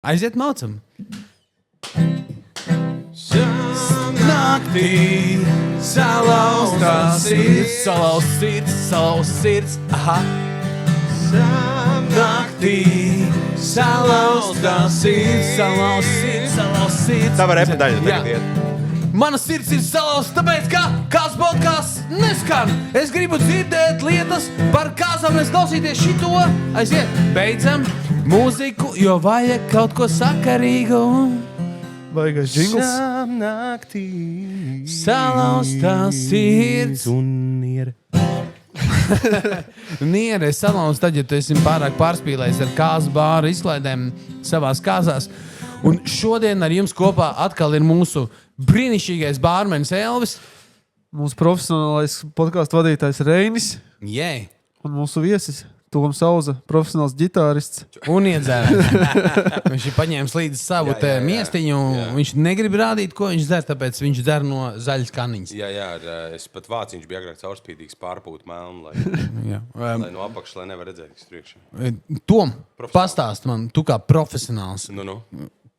Aiziet maucam. Naktī salauztā sirds, salauz sirds, aha. Naktī salauztā sirds, salauz sirds. Tā var repetaļa tagad iet. Mana sirds ir salauzta, tāpēc, ka kāds podcasts neskan. Es gribu dzirdēt lietas par kāzām, es klausīties šito. Aiziet, beidzam mūziku, jo vajag kaut ko sakarīgu. Baigais džingls. Naktī Salauztā sirds. un niere. Niere salauz tad, ja tu esi pārāk pārspīlējis ar kāzu bāru izklaidēm savās kāzās. Un šodien ar jums kopā atkal ir mūsu brīnišķīgais bārmenis Elvis. Mūsu profesionālais podcastu vadītājs Reinis Jē. un mūsu viesis Toms Sauza, profesionāls ģitārists. Un iedzēra. Viņš ir paņēmis līdzi savu te miestiņu. Viņš negrib rādīt, ko viņš dzer, tāpēc viņš dzer no zaļas kaniņas. Jā, es pat vāciņš bija agrāk caurspīdīgs pārpūt melnu, lai no apakšas, lai nevar redzēt, kas priekšā. Tom, pastāst man, tu kā profesionāls. Nu.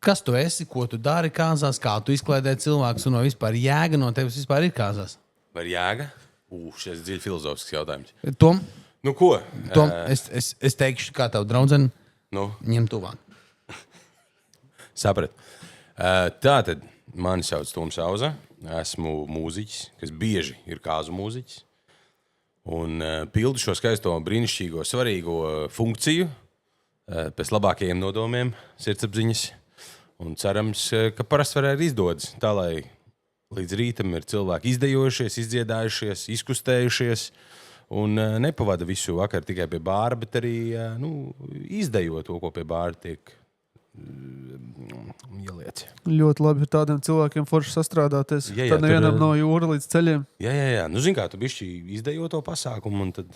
Kas tu esi, ko tu dari kāzās, kā tu izklaidē cilvēkus un vai vispār jēga no tevis vispār ir kāzās? Vai jēga? Šis dziļi filozofisks jautājums. Tom, Nu, ko? Tom es teikšu, kā tavu draudzeni ņem tuvāk. Saprat. Tātad mani sauc Toms Sauza. Esmu mūziķis, kas bieži ir kāzu mūziķis. Un pildu šo skaisto, brīnišķīgo, svarīgo funkciju pēc labākajiem nodomiem, sirdsapziņas. Un cerams, ka parasti varētu izdodas tā, lai līdz rītam ir cilvēki izdejojušies, izdziedājušies, izkustējušies un nepavada visu vakaru tikai pie bāra, bet arī izdejo to, ko pie bāra tiek ieliec. Ļoti labi ar tādiem cilvēkiem forši sastrādāties. Jā, Tad nevienam nav jūra līdz ceļiem. Jā. Nu, zin kā, tu bišķi izdejo to pasākumu un tad...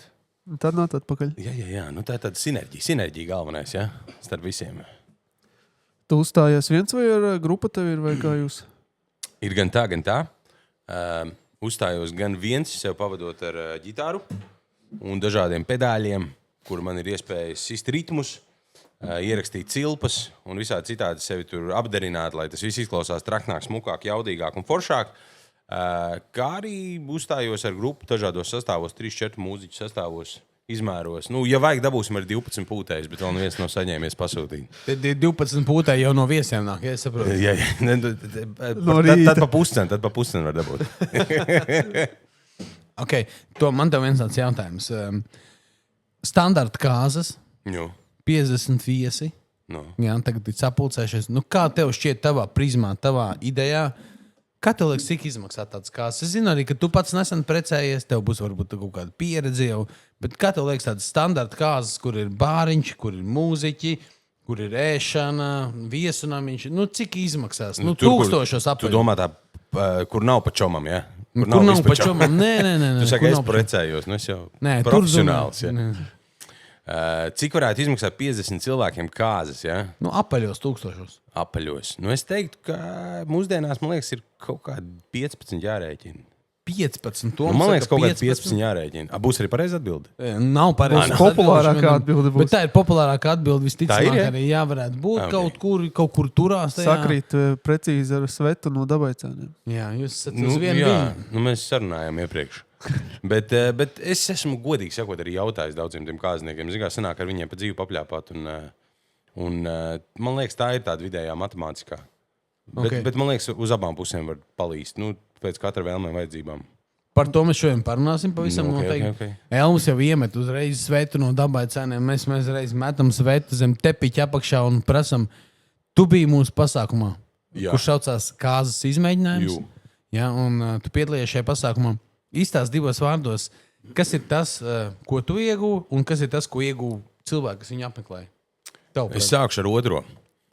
Tad nāc atpakaļ. Jā. Nu, tā ir tāda sinerģija. Sinerģija galvenais, jā? Starp visiem. Tu uzstājies viens vai ar grupa tev ir, vai kā jūs? Ir gan tā. Uzstājos gan viens, sev pavadot ar ģitāru un dažādiem pedāļiem, kur man ir iespējas sist ritmus, ierakstīt cilpas un visādi citādi sevi tur apdarināt, lai tas viss izklausās traknāk, smukāk, jaudīgāk un foršāk. Kā arī uzstājos ar grupu dažādos sastāvos, 3-4 mūziķu sastāvos, izmēros. Nu, ja vajag, dabūsim ar 12 pūtējus, bet vēl neviens nav saņēmies pasūtīt. Tad 12 pūtēji jau no viesiem nāk, ja es saprotu. Jā. Tad pa puscenu var dabūt. Ok, to man tev viens tāds jautājums. Standarta kāzas, 50 viesi. Jā, tagad ir sapulcējušies. Nu, kā tev šķiet tavā prizmā, tavā idejā? Kā tev liekas, cik izmaksā tāds kāzas? Es zinu arī, ka tu pats nesen precējies, tev būs varbūt kaut kāda pieredze jau, bet kā tev liekas tādas standarta kāzas, kur ir bāriņš, kur ir mūziķi, kur ir ēšana, viesunamiņš, nu cik izmaksās? Nu, tūkstošos apaļ. Tu domā tā, kur nav pa čomam, ja? Kur nav pa čomam? Nē. Tu saki, es precējos, nu es jau profesionāls, ja? Cik varētu izmaksāt 50 cilvēkiem kāzas, ja? Nu, apaļos tūkstošos. Apaļos. Nu, es teiktu, ka mūsdienās, man liekas, ir kaut kādi 15 jārēķina. 15? Man liekas, kaut kādi 15 jārēķina. Būs arī pareizi atbildi? Nav pareizi. Populārākā atbildi būs. Bet tā ir populārākā atbildi visticamāk arī jāvarētu būt kaut kur turās. Sakrīt precīzi ar Svetu no Dabaicēniem. Jā, jūs esat uz vienu viņu. Nu, mēs sarunājām iepriekš. Bet es esmu godīgi sakot arī jautājis daudziem tiem kāzniekiem. Zin kā sanāk ar viņiem pa dzīvi papļāpāt. Un man liekas, tā ir tāda vidējā matemātikā. Bet man liekas, uz abām pusēm var palīst. Nu, pēc katra vēlmēm vajadzībām. Par to mēs šodien parunāsim pavisam noteikti. Okay. Elvis jau iemet uzreiz Svetu no Dabaicēniem. Mēs reiz metam Svetu zem tepiķa apakšā un prasam, tu biji mūsu pasākumā, kurš saucās kāzas izmēģinājums. Jā, un tu piedalījies šajā pasākumā. Īstās divos vārdos, kas ir tas, ko tu iegūvi, un kas ir tas, ko iegūvi cilvēki, kas viņu apmeklēja? Es sākšu ar otro.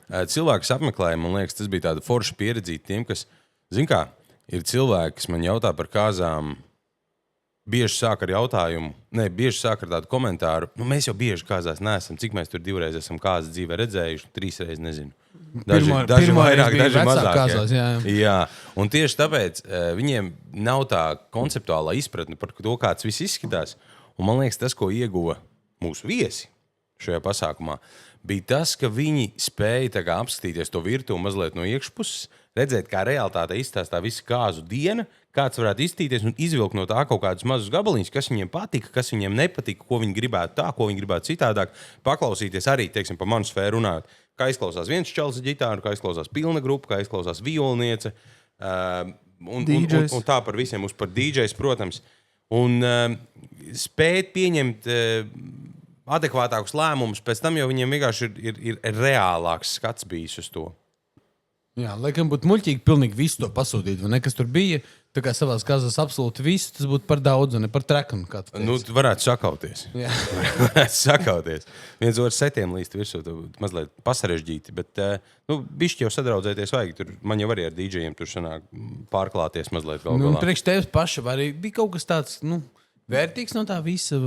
Cilvēki, kas apmeklēja, man liekas, tas bija tāda forša pieredzīt tiem, kas, zin kā, ir cilvēki, kas man jautā par kāzām, bieži sāk ar jautājumu, bieži sāk ar tādu komentāru, nu mēs jau bieži kāzās neesam, cik mēs tur 2 reizes esam kāzas dzīvē redzējuši, 3 reizes nezinu. Daži vairāk, daži mazāk. Kāzās, jā. Un tieši tāpēc viņiem nav tā konceptuālā izpratne par to, kāds viss izskatās. Un man liekas, tas, ko ieguva mūsu viesi šajā pasākumā, bija tas, ka viņi spēja tā kā apskatīties to virtuvi mazliet no iekšpuses, redzēt, kā realitāte izstāstā visa kāzu diena, kāds varētu izstīties un izvilkt no tā kaut kādus mazus gabaliņus, kas viņiem patika, kas viņiem nepatika, ko viņi gribētu tā, ko viņi gribētu citādāk. Paklausīties arī, teiksim, pa manu sfēru runāt, kā izklausās viens čalis ģitāru, kā izklausās pilna grupa, kā izklausās violniece, un tā par visiem par DJs, protams. Un spēt pieņemt adekvātākus lēmumus, pēc tam jau viņiem vienkārši ir reālāks skats bijis uz to. Jā, laikam būtu muļķīgi pilnīgi visu to pasūtīt, vai ne, kas tur bija. Tā kā savās kazās absolūti visu, tas būtu par daudz un ne par trekanu. Nu, varētu sakauties. Jā. Varētu sakauties. Viens otrs setiem līst virsū, mazliet pasarežģīti, bet, bišķi jau sadraudzēties vajag. Tur, man jau arī ar DJiem tur sanāk pārklāties mazliet vēl galā. Priekš tevis paša arī bija kaut kas tāds, vērtīgs no tā visa.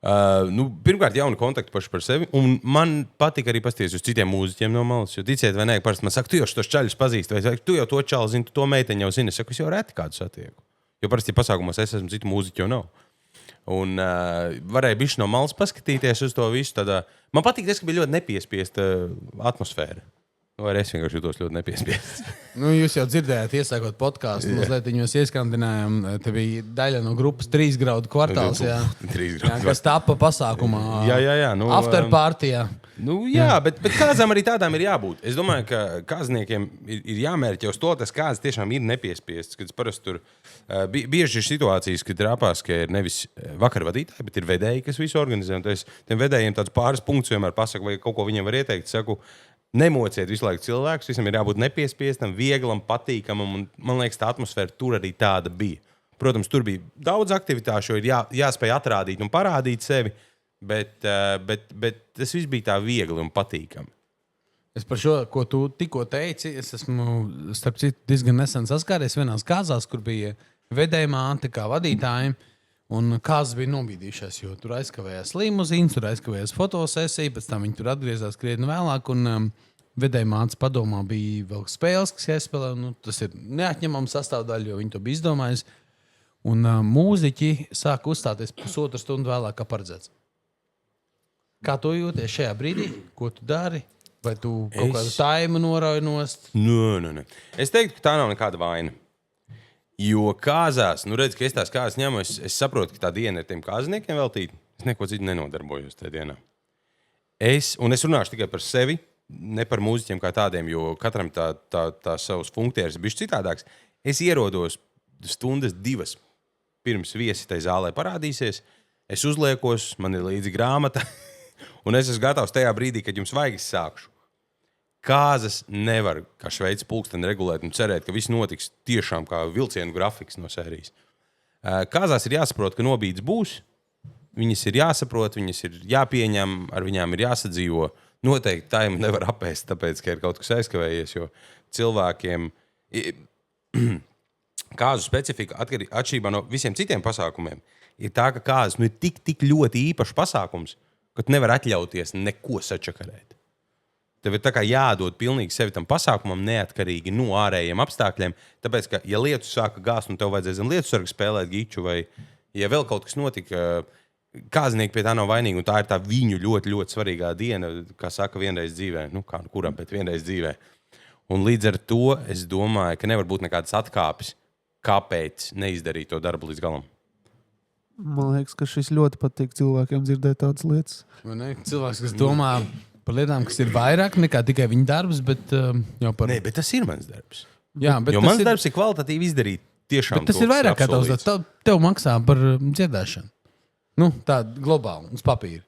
Pirmkārt, jauni kontakti paši par sevi. Un man patīk arī pasties uz citiem mūziķiem no malas. Jo ticiet vai nē, parasti man saka, tu jau tos čaļus pazīsti, vai tu jau to čalu zini, tu to meiteņu jau zini. Es saku, es jau reti kādu satieku. Jo parasti pasākumos es esmu, citu mūziķu jau nav. Un varēja bišķi no malas paskatīties uz to visu. Tādā... Man patīk tas, ka bija ļoti nepiespiesta atmosfēra. Vai es vienkārši jūtos ļoti nepiespiests. Jūs jau dzirdējāt, iesākot podkāstu, mazliet viņos ieskandinājām. Te bija daļa no grupas 3 graudu kvartāls, kas tapa pasākumā. Jā. Afterpartijā. Bet kādām arī tādām ir jābūt. Es domāju, ka kādniekiem ir jāmērķi uz to, tas kāds tiešām ir nepiespiests. Kad parasti tur bieži ir situācijas, kad rāpās, ka ir nevis vakarvadītāji, bet ir vedēji, kas visu organizē. Un es tiem vedējiem tādus pāris punktus vienmēr pasaku, vai kaut ko viņiem var ieteikt. Saku, nemociet visu laiku cilvēkus, visam ir jābūt nepiespiestam, vieglam, patīkamam, un man liekas, tā atmosfēra tur arī tāda bija. Protams, tur bija daudz aktivitāšu, jo ir jāspēj atrādīt un parādīt sevi, bet tas viss bija tā viegli un patīkami. Es par šo, ko tu tikko teici, es esmu, starp citu, diezgan nesen saskāries vienās kāzās, kur bija vedējumā kā vadītājiem, un kāzas bija nobīdījušās, jo tur aizkavējās limuzīns, tur aizkavējās fotosesija, pēc tam viņi tur atgriezās krietni vēlāk, un vedēja mātes padomā bija vēl spēles, kas jāspēlē. Tas ir neatņemama sastāvdaļa, jo viņi to bija izdomājis. Un mūziķi sāka uzstāties 1,5 stundu vēlāk, kā paredzēts. Kā tu jūties šajā brīdī? Ko tu dari? Vai tu kaut kādu taimu norauj nost? Nē. Es teiktu, ka tā nav nekāda vaina. Jo kāzās, redz, ka es tās kāzas ņemu, es saprotu, ka tā diena ir tiem kāzniekiem veltīta. Es neko citu nenodarbojos tajā dienā. Es runāšu tikai par sevi, ne par mūziķiem kā tādiem, jo katram tā savas funkcijas ir bišķi citādāks. Es ierodos 1-2 stundas pirms viesi tai zālē parādīsies. Es uzliekos, man ir līdzi grāmata, un es esmu gatavs tajā brīdī, kad jums vajag, es sākšu. Kāzas nevar, kā Šveices pulksteni, regulēt un cerēt, ka viss notiks tiešām kā vilcienu grafiks no sērijas. Kāzās ir jāsaprot, ka nobīdes būs, viņas ir jāsaprot, viņas ir jāpieņem, ar viņām ir jāsadzīvo. Noteikti taimu nevar apēst, tāpēc, ka ir kaut kas aizkavējies, jo cilvēkiem kāzu specifika atšķirībā no visiem citiem pasākumiem ir tā, ka kāzas ir tik ļoti īpašs pasākums, ka tu nevar atļauties neko sačakarēt. Tev ir tā kā jādod pilnīgi sevi tam pasākumam, neatkarīgi no ārējiem apstākļiem. Tāpēc, ka, ja lietus sāka gāzt un tev vajadzēja zem lietusarga spēlēt giču, vai ja vēl kaut kas notika, kāznieki pie tā nav vainīgi, un tā ir tā viņu ļoti, ļoti svarīgā diena, kā saka, vienreiz dzīvē. Kā kuram, bet vienreiz dzīvē. Un līdz ar to es domāju, ka nevar būt nekādas atkāpes, kāpēc neizdarīt to darbu līdz galam. Man liekas, ka šis ļoti patīk cilvēkiem dzirdēt tādas lietas. Cilvēks, kas domā par lietām, kas ir vairāk nekā tikai viņa darbs, bet jau par... Nē, bet tas ir mans darbs. Jā, bet jo mans darbs ir kvalitatīvi izdarīt tiešām. Bet tas ir vairāk kā tavs. Tev maksā par dziedāšanu. Tā globāli, uz papīra.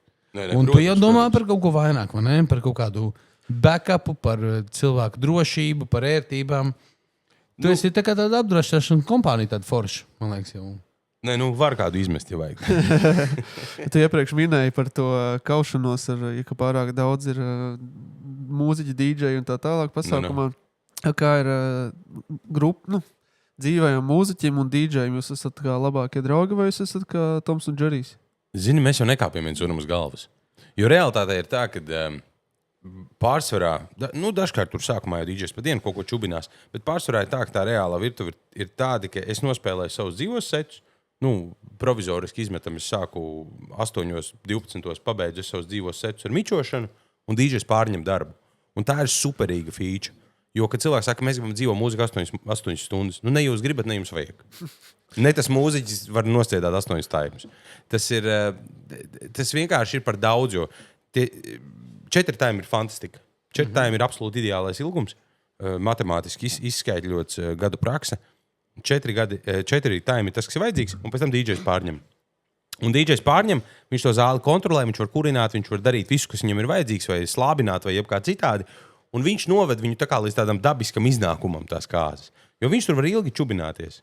Un tu jau domā par kaut ko vairāk, vai ne? Par kaut kādu backupu, par cilvēku drošību, par ērtībām. Tu esi tā kā tāda apdrošināšana kompānija, tāda forša, man liekas jau. Nē, var kādu izmest, ja vajag. Tu iepriekš minēji par to kaušanos, ka pārāk daudz ir mūziķi, DJ un tā tālāk pasākumā. Kā ir grupa, dzīvajiem mūziķiem un DJiem? Jūs esat kā labākie draugi vai jūs esat kā Toms un Džerijs? Zini, mēs jau nekāpjam viens otram uz galvas. Jo realitāte ir tā, ka pārsvarā, dažkārt tur sākumā jau DJs pa dienu kaut ko čubinās, bet pārsvarā ir tā, ka tā reālā virtuve ir tāda, ka es nospēlēju savus dzīvos sečus, provizoriski izmetam, es sāku 8:12 pabeidzu savus dzīvos sečus ar mičošanu, un DJs pārņem darbu. Un tā ir superīga feature. Jo, kad cilvēks saka, mēs gribam dzīvot mūziku 8 stundas, nu ne jūs gribat, ne jums vajag. Ne tas mūziķis var nostiedāt 8 taimus. Tas vienkārši ir par daudz, jo 4 taimi ir fantastika. 4 taimi ir absolūti ideālais ilgums, matemātiski izskaidrots gadu prakse. 4 taimi ir tas, kas ir vajadzīgs, un pēc tam DJs pārņem. Un DJs pārņem, viņš to zāli kontrolē, viņš var kurināt, viņš var darīt visu, kas viņam ir vajadzīgs, vai slābināt, vai jebkā citādi. Un viņš noved viņu tā kā līdz tādam dabiskam iznākumam tās kāzas. Jo viņš tur var ilgi čubināties.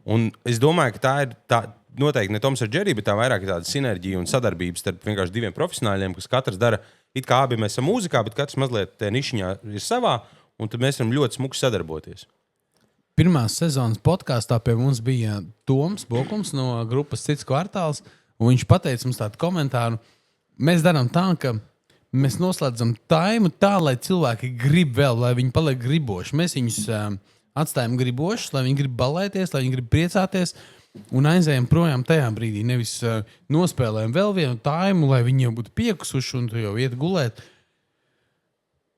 Un es domāju, ka tā noteikti ne Toms ar Džeriju, bet tā vairāk ir tāda sinerģija un sadarbības starp vienkārši 2 profesionāļiem, kas katrs dara, it kā abi mēs esam mūzikā, bet katrs mazliet te nišiņā ir savā, un tad mēs varam ļoti smuki sadarboties. Pirmās sezonas podkāstā pie mums bija Toms Bokums no grupas Cits kvartāls, un viņš pateica mums tādu komentāru. Mēs darām tā, ka mēs noslēdzam taimu tā, lai cilvēki grib vēl, lai viņi paliek griboši. Mēs viņus atstājam gribošus, lai viņi grib balēties, lai viņi grib priecāties, un aizējam projām tajā brīdī. Nevis nospēlējam vēl vienu taimu, lai viņi jau būtu piekusuši un tu jau iet gulēt.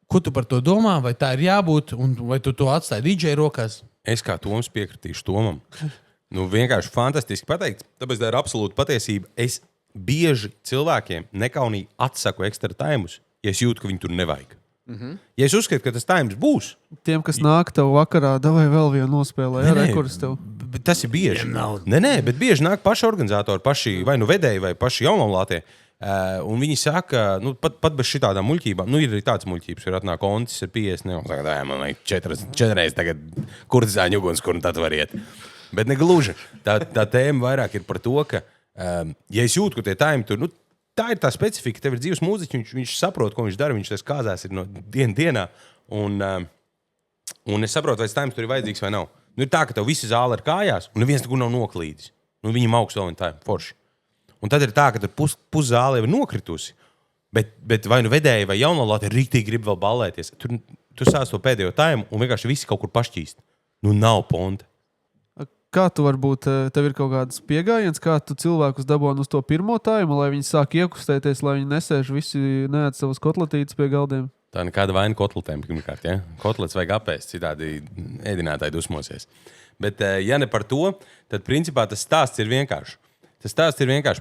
Ko tu par to domā? Vai tā ir jābūt, un vai tu to atstāji DJ rokās? Es kā Toms piekritīšu Tomam. Vienkārši fantastiski pateikt. Tāpēc tā ir absolūta patiesība. Es bieži cilvēkiem nekaunīgi atsaku ekstra taimus, ja es jūtu, ka viņi tur nevajag. Ja es uzskatu, ka tas taims būs. Tiem, kas nāk tev vakarā, davai vēl vienu nospēlē. Rekurs tev. Tas ir bieži. Nē, bet bieži nāk paši organizatori, paši vai nu vedēji, vai paši jaunolātie. Un viņi saka, pat bez šitādām muļķībām, ir arī tāds muļķības, ir atnāk oncis ar 50, un saka, man vajag 4 reizes tagad kurtizāņu ugunskura, un tad var iet. Bet ne gluži. Tā tēma vairāk ir par to, ka, ja es jūtu, ka tie taimi tur, tā ir tā specifika, tev ir dzīves mūziķis, viņš saprot, ko viņš dara, viņš tās kāzās ir no dienā, un es saprotu, vai tas taims tur ir vajadzīgs vai nav. Ir tā, ka tev visi zāle ir kājās, un neviens nekur nav noklīdis. Viņam augsts vēl viņa taimi, forši. Un tad ir tā, ka puszāle jau ir nokritusi, bet vai nu vedēji vai jaunolāti rīktīgi grib vēl ballēties. Tu sāc to pēdējo taimu un vienkārši visi kaut kur pašķīst. Nav ponta. Kā tu varbūt, tev ir kaut kāds piegājiens, kā tu cilvēkus daboni uz to pirmo taimu, lai viņi sāk iekustēties, lai viņi nesēž visi neēd savas kotletītes pie galdiem? Tā nekāda vaina kotletēm, pirmkārt, ja? Kotlets vajag apēst, citādi ēdinātāji dusmosies. Bet, ja ne par to, tad principā tas stāsts ir vienkārši.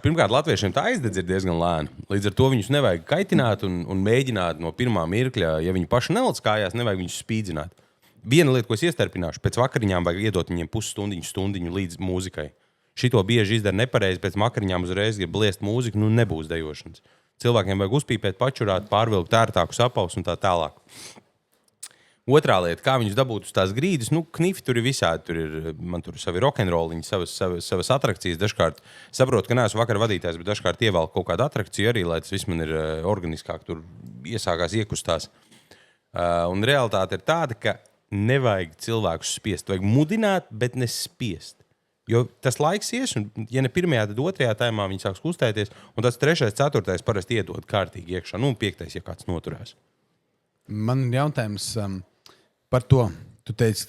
Pirmkārt, latviešiem tā aizdedz ir diezgan lēna. Līdz ar to viņus nevajag kaitināt un mēģināt no pirmā mirkļa, ja viņi paši nelic kājās, nevajag viņus spīdzināt. Viena lieta, ko es iestarpināšu, pēc vakariņām vajag iedot viņiem pusstundiņu līdz mūzikai. Šito bieži izdara nepareizi, pēc vakariņām uzreiz grib bliest mūziku, nebūs dejošanas. Cilvēkiem vajag uzpīpēt, pačurāt, pārvilkt ērtākus apaus un tā tālāk. Otrā lieta, kā viņus dabūt uz tās grīdas, knifi tur ir visādi. Man tur savi rokenroliņi, savas atrakcijas. Dažkārt saprotu, ka neesmu vakar vadītājs, bet dažkārt ievēl kaut kādu atrakciju arī, lai tas viss man ir organiskāk, tur iesākās iekustās. Un realitāte ir tāda, ka nevajag cilvēkus spiest. Vajag mudināt, bet nespiest. Jo tas laiks ies, un ja ne pirmajā, tad otrajā taimā viņi sāks kustēties, un tas 3., 4. parasti iedod kārtīgi iekšā. 5. ja kāds noturās. Man ir jautājums par to. Tu teici,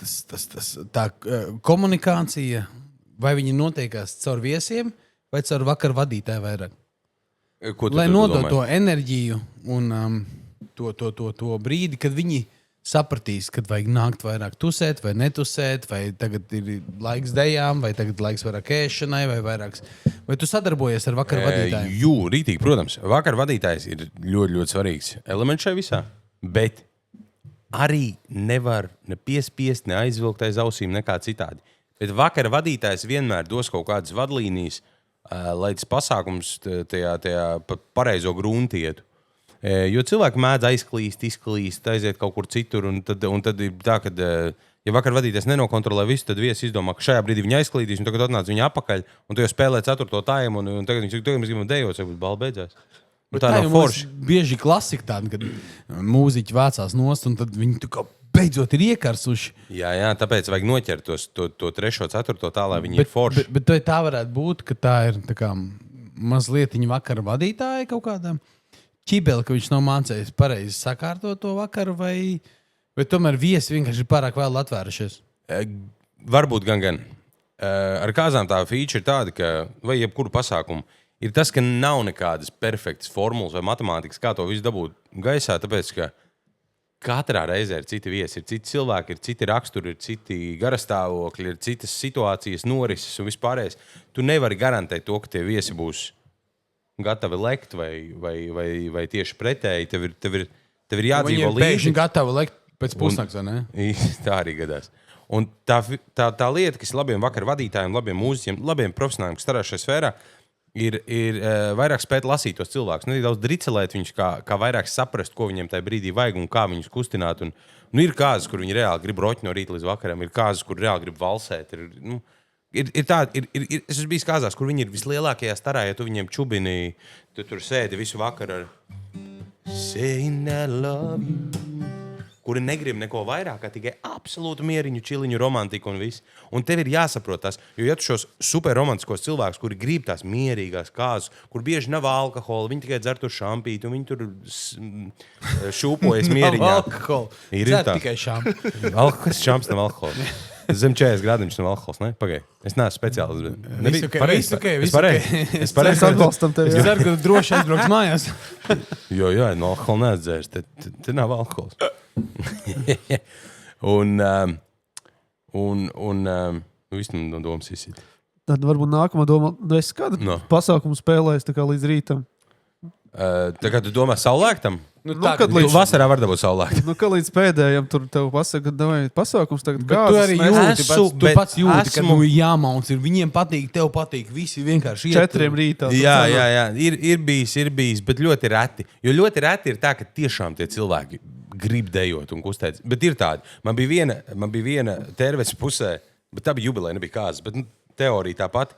tā komunikācija, vai viņi notiekās caur viesiem, vai caur vakar vadītāju vairāk? Lai nodot to enerģiju un to brīdi, kad viņi sapratīs, kad vajag nākt vairāk tusēt vai netusēt, vai tagad ir laiks dejām, vai tagad laiks vairāk ēšanai, vai vairāks. Vai tu sadarbojies ar vakar vadītāju? Jū, rītīgi, protams. Vakar vadītājs ir ļoti, ļoti svarīgs elements šai visā, bet arī nevar ne piespiest, ne aizvilkt aiz ausīm, nekā citādi. Bet vakar vadītājs vienmēr dos kaut kādas vadlīnijas, lai tas pasākums tajā pareizo grunti ietu. Jo cilvēki mēdz aizklīst, izklīst, aiziet kaut kur citur, un tad ir tā, ka, ja vakar vadītājs nenokontrolē visu, tad viesis izdomā, ka šajā brīdī viņa aizklīdīs, un tagad atnāc viņa apakaļ, un tu jau spēlē 4. taimu, un tagad mēs gribam dejot, varbūt bala beidzās. Tā nav forša. Bieži klasika tāda, kad mūziķi vācās nost, un tad viņi beidzot ir iekarsuši. Jā, tāpēc vajag noķert to 3., 4. tā, lai viņi ir forši. Bet tā varētu būt, ka tā ir tā kā mazlietiņa vakara vadītāja kaut kādā ķibeli, ka viņš nav mācējis pareizi sakārtot to vakaru, vai tomēr viesi vienkārši ir pārāk vēl atvērušies? Varbūt gan. Ar kāzām tā feature ir tāda, ka, vai jebkuru pasākumu, ir tas, ka nav nekādas perfektas formulas vai matemātikas, kā to visu dabūt gaisā, tāpēc, ka katrā reizē ir citi viesi, ir citi cilvēki, ir citi raksturi, ir citi garastāvokļi, ir citas situācijas, norises un vispārējais. Tu nevari garantēt to, ka tie viesi būs gatavi lekt vai tieši pretēji. Tev ir jādzīvo līdzi. Viņi ir gatavi lekt pēc pusnakts, vai ne? Tā arī gadās. Un tā lieta, kas labiem vakar vadītājiem, labiem mūziķiem, labiem profesionāļiem, kas strādā šajā sfērā, ir vairāk spēt lasīt tos cilvēkus. Ne daudz dricelēt viņus, kā vairāk saprast, ko viņiem tajā brīdī vajag un kā viņus kustināt. Un, ir kāzas, kur viņi reāli grib roķi no rīta līdz vakaram, ir kāzas, kur reāli grib valsēt. Es esmu bijis kāzās, kur viņi ir vislielākajā starā, ja tu viņiem čubini, tu tur sēdi visu vakaru ar saying I love you. Kuri negrib neko vairāk, kā tikai absolūtu mieriņu, čiliņu, romantiku un viss. Un tev ir jāsaprot tas, jo ja tu šos superromantiskos cilvēkus, kuri grib tās mierīgās kāzas, kur bieži nav alkohola, viņi tikai dzer tur šampīti un viņi tur šūpojas mieriņā. Nav alkohola. Dzer tikai šampi. Kas šamps nav alkohola? Zem 40 grādiņš nav alkohols, ne? Pagaid. Es neesmu speciālis. Viss ok. Es pareizi atbalstam tevi. Es ceru, ka droši aizbrauks mājās. Jo, no alkohola neatdzērs. Te nav alkohols. un viss no domas izsīt. Tad varbūt nākamā doma, es kādu pasākumu spēlēs tā kā līdz rītam. Tā kā tu domā saulēktam? Kad līdz vasarā var dabūt saulēktam. Kā līdz pēdējiem tur tev pasaka, ka pasākums tagad gāzes. Tu arī jūti, tu pats jūti, ka jāmauns ir. Viņiem patīk, tev patīk, visi vienkārši iet. 4 rītā. Jā. Ir bijis, bet ļoti reti. Jo ļoti reti ir tā, ka tiešām tie cilvēki grib dejot un kustēt. Bet ir tādi. Man bija viena terves pusē, bet tā bija jubileja, nebija kāzas, bet teorija tāpat,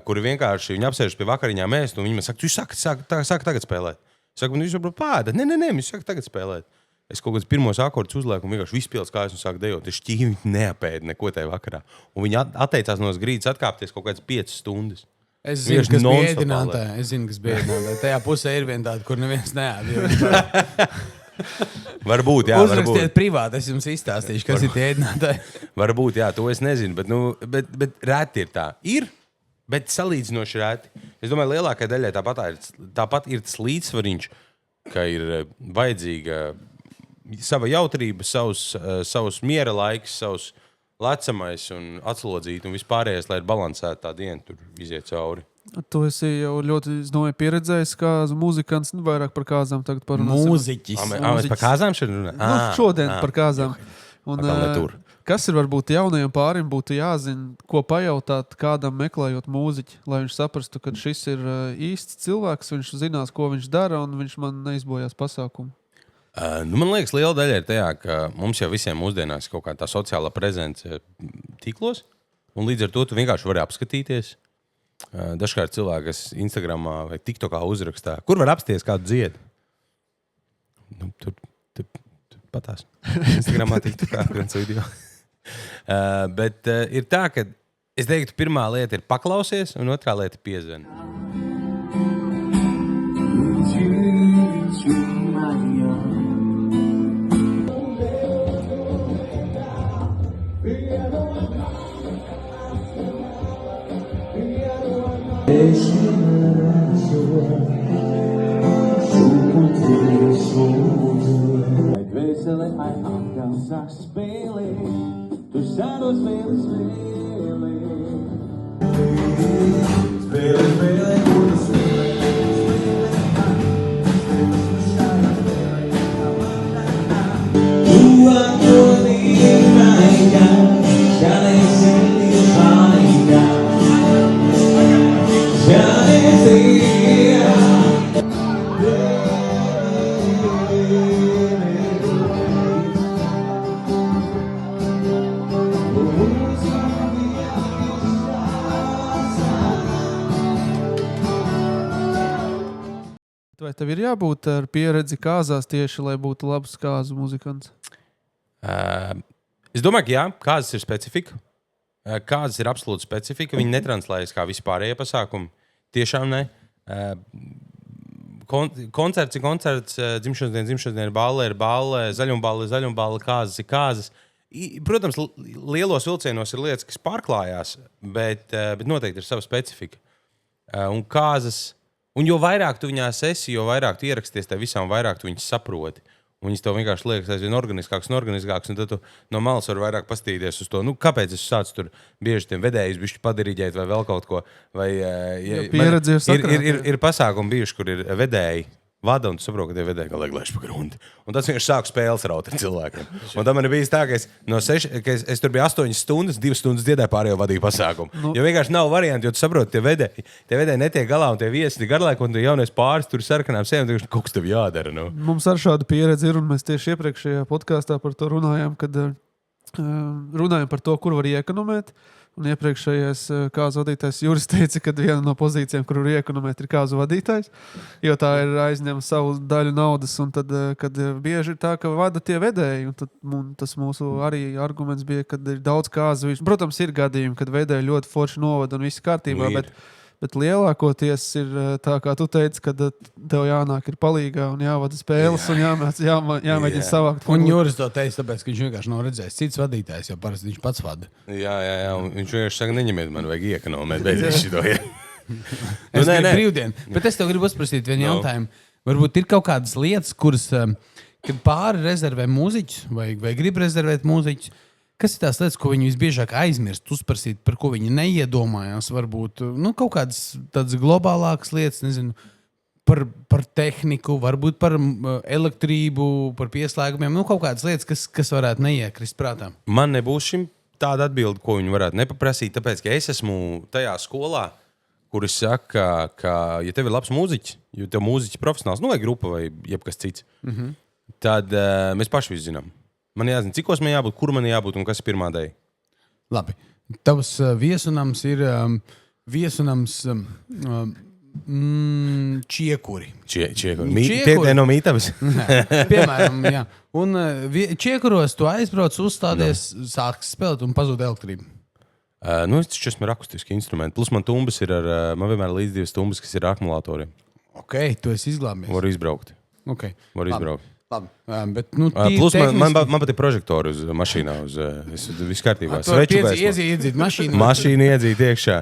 kuri vienkārši viņi apsēžas pie vakariņām ēst, un viņi man saka, tu saka tagad spēlēt. Es saku, jūs varbūt pādat. Nē, jūs saka tagad spēlēt. Es kaut kādus pirmos akordus uzlieku un vienkārši vispildu kājas un sāku dejot. Es šķīvi neapēdu neko tajā vakarā. Un viņi atteicās no grīdas atkāpties kaut kādas 5 stundas. Es zinu, kas bija ēdinātāji. Tajā pusē ir viena tāda, kur neviens neēd. Varbūt, jā. Uzrakstiet privāti, es jums izstāstīšu, kas ir tie ēdinātāji. Varbūt, jā, to es nezinu, bet reti ir tā. Ir, bet salīdzinoši reti. Es domāju, lielākajai daļai tāpat ir tas līdzsvariņš, ka ir vajadzīga sava jautrība, savs miera laiks, savs lecamais un atslodzīti un vispārējais, lai ir balansēta tā diena, tur iziet cauri. Tu esi jau ļoti, es domāju, pieredzējis kāzu muzikants, vairāk par kāzām tagad parunāsim. Mūziķis. Mēs par kāzām šodien runājam? Šodien par kāzām. Un, kas ir varbūt jaunajiem pārim būtu jāzina, ko pajautāt kādam meklējot mūziķi, lai viņš saprastu, ka šis ir īsts cilvēks, viņš zinās, ko viņš dara un viņš man neizbojās pasākumu. Man liekas, liela daļa ir tajā, ka mums jau visiem mūsdienās kaut kā tā sociālā prezence tīklos, un līdz ar to tu vienkārši vari apskatīties. Dažkārt cilvēki, kas Instagramā vai TikTokā uzrakstā, kur var apsties kādu dziedu? Tur patās. Instagramā, TikTokā, viens video. Bet ir tā, ka es teiktu, pirmā lieta ir paklausies, un otrā lieta ir piezvani. Vai tev ir jābūt ar pieredzi kāzās tieši, lai būtu labs kāzu muzikants? Es domāju, ka jā, kāzas ir specifika. Kāzas ir absolūta specifika. Viņi netranslējas kā vispārējie pasākumi. Tiešām ne. Koncerts ir koncerts, dzimšanas diena ir balle, zaļumballe, kāzas ir kāzas. Protams, lielos vilcienos ir lietas, kas pārklājās, bet noteikti ir sava specifika. un kāzas. Un jo vairāk tu viņās esi, jo vairāk tu ieraksties tajā visām, vairāk tu viņas saproti. Un viņas tev vienkārši liekas aizvien organiskāks, un tad tu no malas vari vairāk pastīties uz to, kāpēc es sācu tur bieži tiem vedējus bišķi padirīģēt vai vēl kaut ko. Vai, pieredzi ir pasākumi bijuši, kur ir vedēji. Vada un tu saproti, ka tie vedēji kā lēš pa grunti. Un tas vienkārši sāku spēles raut ar cilvēkiem. Un tam man bija tā, ka es tur biju 8 stundas, 2 stundas dziedāju, pārējo vadīju pasākumu. Jo vienkārši nav varianti, jo tu saproti, tie vedēji netiek galā un tie viesi garlaiki un tie jaunais pāris tur sarkanām sēm, tur kaut kas tev jādara. Nu. Mums ar šādu pieredzi ir, un mēs tieši iepriekšējā podkāstā par to runājām, kad runājam par to, kur var iekonomēt. Un iepriekšējais kāzu vadītājs Juris teica, ka viena no pozīcijām, kur var iekonomēt, ir kāzu vadītājs, jo tā ir aizņem savu daļu naudas, un tad, kad bieži ir tā, ka vada tie vedēji, un tas mūsu arī arguments bija, kad ir daudz kāzu. Protams, ir gadījumi, kad vedēji ļoti forši novada un viss kārtībā, bet lielākoties ir tā, kā tu teici, kad tev jānāk ir palīgā un jāvada spēles un jāmēģina savākt. Un Juris to teica, tāpēc, ka viņš vienkārši nav redzējis cits vadītājs, jo parasti viņš pats vada. Jā, un viņš vienkārši saka, neņemiet man, vajag iekonomēt, beidzies šito. Es gribu brīvdienu, bet es tev gribu uzprasīt vienu jautājumu. Varbūt ir kaut kādas lietas, kuras, kad pāri rezervē mūziķus vai grib rezervēt mūziķus, kas ir tās lietas, ko viņi visbiežāk aizmirst, uzprasīt, par ko viņi neiedomājās? Varbūt kaut kādas tādas globālākas lietas, nezinu, par tehniku, varbūt par elektrību, par pieslēgumiem. Kaut kādas lietas, kas varētu neiekrist prātā. Man nebūs šim tāda atbilde, ko viņi varētu nepaprasīt, tāpēc, ka es esmu tajā skolā, kur es saku, ka, ja tev ir labs mūziķis, jo tev mūziķis profesionāls, vai grupa, vai jebkas cits, tad mēs paši visu zinām. Man jāzina, cikos man jābūt, kur man jābūt un kas ir pirmā dēļ. Labi. Tavs viesunams ir čiekuri. Čiekuri. Tie no mītavas? Piemēram, jā. Un čiekuros tu aizbrauc, uzstādies, sāks spēlēt un pazūd elektrību. Es taču esmu ar akustiski instrumentu. Plus man tumbas ir man vienmēr līdz 2 tumbas, kas ir ar akumulatoriem. Ok, tu esi izglābies. Varu izbraukt. Ok. Varu izbraukt. Labi. Bet, plus man pat ir prožektori uz mašīnā. Viss kārtībā. Iedzīt mašīnu. Mašīnu iedzīt iekšā.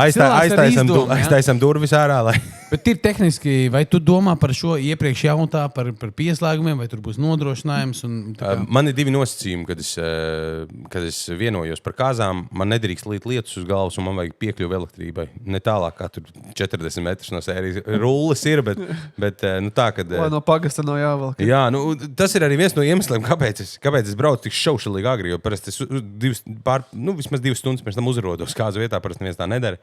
Aiztaisam durvis ārā. Bet ir tehniski, vai tu domā par šo iepriekš jautā, par pieslēgumiem, vai tur būs nodrošinājums? Man ir 2 nosacījumi, kad es vienojos par kāzām. Man nedrīkst līt lietus uz galvas, un man vajag piekļuvi elektrībai. Ne tālāk, kā tur 40 metrus no sērijas rulles ir, bet tā, kad... Lai no pagasta nav jāvelk. Jā, tas ir arī viens no iemesliem, kāpēc es braucu tik šaušalīgi agri, jo parasti es vismaz 2 stundas pēc tam uzrodos kāzu vietā, parasti neviens tā nedara.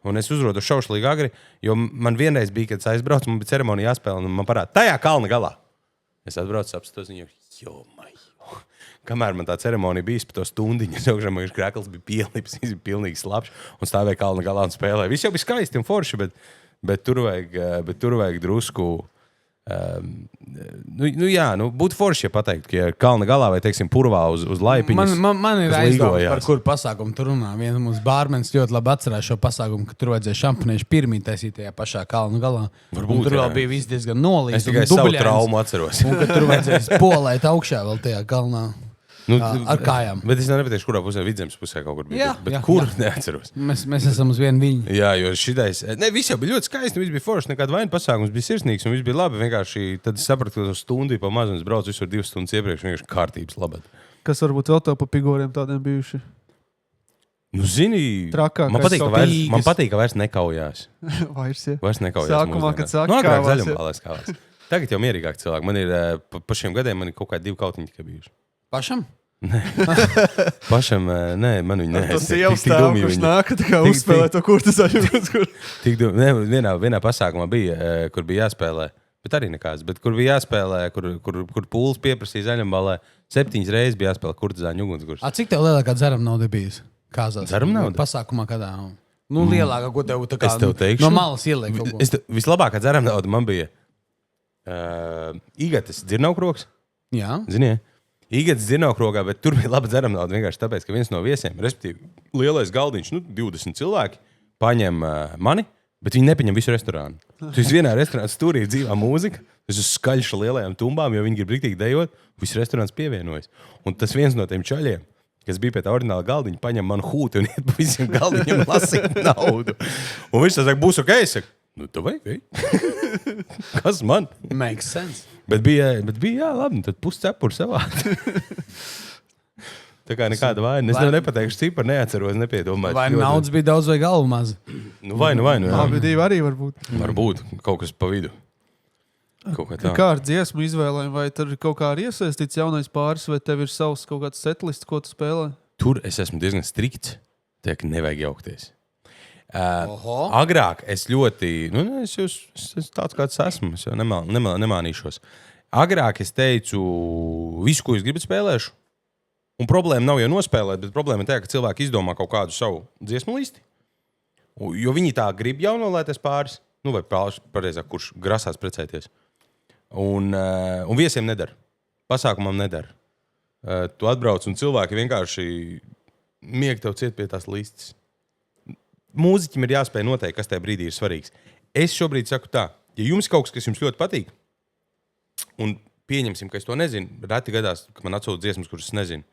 Un es uzrodu šaušalīgi agri, jo man vienreiz bija, kad es aizbraucu, man bija ceremonija jāspēlē, un man parāda, tajā kalna galā. Es atbraucu, apstos viņu, kamēr man tā ceremonija bija pa to stundiņu, es augšām, ka krekls bija pielips, viņš bija pilnīgi slapš, un stāvēja kalna galā un spēlēja. Viss jau bija skaisti un forši, bet tur vajag drusku... būtu forši, ja pateikt, ka ir kalna galā vai, teiksim, purvā uz laipiņas. Man ir aizdomas, par kuru pasākumu tu runā. Viens mums bārmenis ļoti labi atcerās šo pasākumu, ka tur vajadzēja šampaniešu pirmīt taisīt tajā pašā kalna galā. Varbūt, tur vēl bija viss diezgan nolīgs. Es tikai savu traumu atceros. Un ka tur vajadzēja polēt augšā vēl tajā kalnā. Ar kājām. Bet es nepateikšu, kurā pusē, Vidzemes pusē kaut kur bija. Kur neatceros. Mēs esam uz vienu viņu. Jā, jo šitais... Viss jau bija ļoti skaisti, viss bija forši, nekāda vaina pasākums, bija sirsnīgs un viss bija labi. Vienkārši tad es sapratu, ka uz stundu pa maz un es braucu visur 2 stundas iepriekš, vienkārši kārtības labad. Kas varbūt vēl tā pa pigoriem tādiem bijuši? Zini, man patīk, ka vairs nekaujās. Vairs nekaujās. Sākumā, kad sāka kāvās. Tagad jau mierīgāk cilvēki. Man ir pa šiem gadiem man ir kaut kādi 2 kautiņi bijuši. Pašam? Pašam, nē, man viņi neaizsaka. Tas jau stāv, kurš nāk, tā kā uzspēlē to kurtazaļu. Vienā pasākumā bija, kur bija jāspēlē, bet arī nekāds, bet kur bija jāspēlē, kur pūles pieprasīja zaļambalē, 7 reizes bija jāspēlē kurtazāņu ugunskurs. Cik tev lielākā dzeram nauda bijusi? Kāzās? Dzeram nauda? Pasākumā kādā? Lielākā, ko tev tā kā no malas ieliek kaut ko. Vislabākā dzeram nauda man bija Igates dzirnavkroks. Jā. Ziniet? Igates dzirnavkrogā, bet tur bija laba dzeramnauda vienkārši tāpēc, ka viens no viesiem, respektīvi, lielais galdiņš, 20 cilvēki, paņem mani, bet viņi nepaņem visu restorānu. Tu esi vienā restorānā stūrī dzīvā mūzika, tas ir skaļš lielajām tumbām, jo viņi grib riktīgi dejot, viss restorāns pievienojas. Un tas viens no tiem čaļiem kas bija pie tā oriģināla galdiņa, paņem manu hūti un iet pa visiem galdiņiem lasīt naudu. Un viņš tā saka, būs ok, es saku, nu, tu vai? Kas man? Makes sense. Bet bija, jā, labi, tad puscepuri savādi. Tā kā nekāda vaina. Es nepateikšu ciparu, neatceros, nepiedomāju. Vai naudas bija daudz vai galvu maz? Nu, vai, jā. Abi divi arī varbūt. Varbūt, kaut kas pa vidu. Kaut kā tā. Kā ar dziesmu izvēlēm, vai tur kaut kā ir iesaistīts jaunais pāris, vai tev ir savs kaut kāds setlists, ko tu spēlē? Tur es esmu diezgan strikts, tiek nevajag jaukties. Agrāk es ļoti, es tāds kāds esmu, es jau nemānīšos. Agrāk es teicu, visu, ko es gribu spēlēšu, un problēma nav jau nospēlēt, bet problēma ir tā, ka cilvēki izdomā kaut kādu savu dziesmu listi, jo viņi tā grib jaunolēties pāris, vai pareizāk, kurš grasās precēties. Un viesiem nedara. Pasākumam nedara. Tu atbrauc un cilvēki vienkārši mieg tev ciet pie tās listas. Mūziķim ir jāspēj noteikt, kas tajā brīdī ir svarīgs. Es šobrīd saku tā, ja jums kaut kas jums ļoti patīk, un pieņemsim, ka es to nezinu, reti gadās, ka man atsūta dziesmas, kuras es nezinu,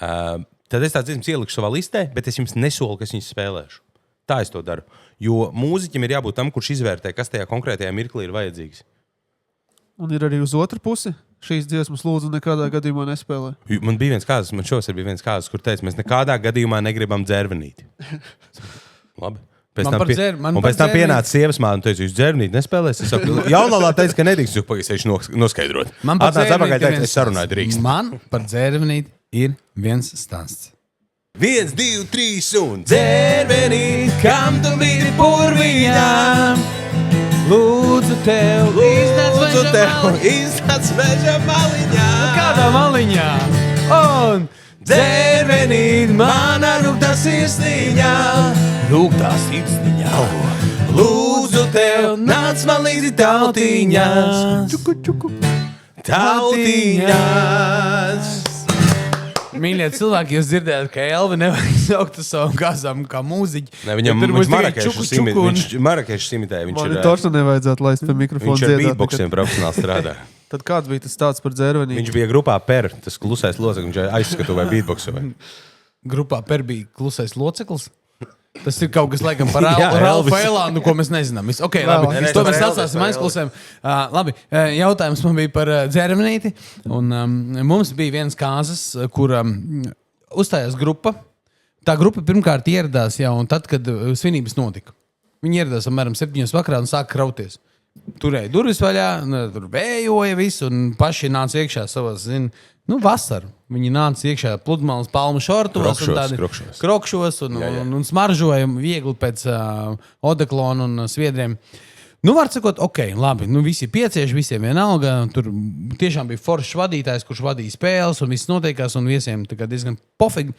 tad es tās dziesmas ielikšu savā listē, bet es jums nesolu, ka es viņas spēlēšu. Tā es to daru. Jo mūziķim ir jābūt tam, kurš izvērtē, kas tajā konkrētajā mirklī ir vajadzīgs. Un ir arī uz otru pusi. Šīs dziesmas lūdzu nekādā gadījumā nespēlē. Man bija viens kāzas, kur teica, mēs nekādā gadījumā negribam dzērvenīt. Labi. Pēc tam pienāca sievas māte un teica, jūs dzērvenīt nespēlēs? Es saku, jaunolā teica, ka nedrīkst, jūs pagaisējuši noskaidrot. Atnāc apakaļ teica, es sarunāju drīkst. Man par dzērvenīt ir viens stāsts. 1, 2, 3 un dzērvenīt, kam tu biji purviņām? Lūdzu tev, iznāc meža maliņā. Kādā maliņā? Un dzērvenīt, mana rūgtā sirsniņā. Rūgtā sirsniņā. Lūdzu tev, nāc man līdzi tautiņās. Tautiņās. Mīļie cilvēki, jūs dzirdējāt, ka Elvi nevajag saukt uz savam gazam kā mūziķi. Ne, viņam Marakešas imitēja. Man točno nevajadzētu laist pie mikrofona dziedāt. Viņš ar beatboxiem profesionāli strādā. Tad kāds bija tas tāds par dzērvenību? Viņš bija grupā Per, tas klusais loceklis, viņš aizskatu vai beatboxu. Grupā Per bija klusais loceklis? Tas ir kaut kas, laikam, par Ralfu Eilānu, ko mēs nezinām. Ok, labi, to mēs atstāsim aizklusēm. Labi, jautājums man bija par dzērvenīti. Un mums bija viens kāzas, kur uzstājās grupa. Tā grupa pirmkārt ieradās jau tad, kad svinības notika. Viņi ieradās apmēram 7 vakarā un sāka krauties. Turēja durvis vaļā, tur vējoja visu un paši nāca iekšā savās, vasaru. Viņi nāca iekšā pludmales palmu šortos krokšos un smaržoja viegli pēc odeklona un sviedriem. Var sakot, ok, labi, visi piecieši, visiem vienalga. Tur tiešām bija foršs vadītājs, kurš vadīja spēles un viss notiekās un visiem diezgan pofīgi.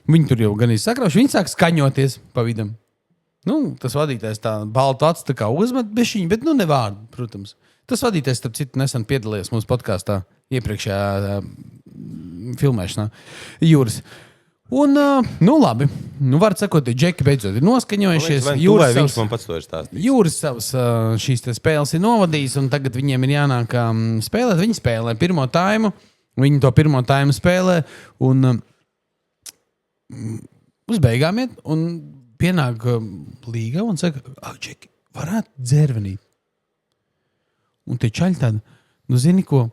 Viņi tur jau gan izsakrauši, viņi sāk skaņoties pa vidam. Tas vadītājs tā baltu acu tā kā uzmet bešiņu, bet ne vārdu, protams. Tas vadītājs, starp citu, nesen piedalījās mūsu podkāstā iepriekšējā filmēšanā Jūras. Un, labi. Var sakot, džeki beidzot ir noskaņojušies. Jūras savas šīs spēles ir novadījis, un tagad viņiem ir jānāk spēlēt. Viņi spēlē pirmo taimu, viņi to pirmo taimu spēlē, un uz beigām iet, un pienāk līga un saka, džeki, varētu dzērvenīt. Un tie čaļi tādi, zini ko,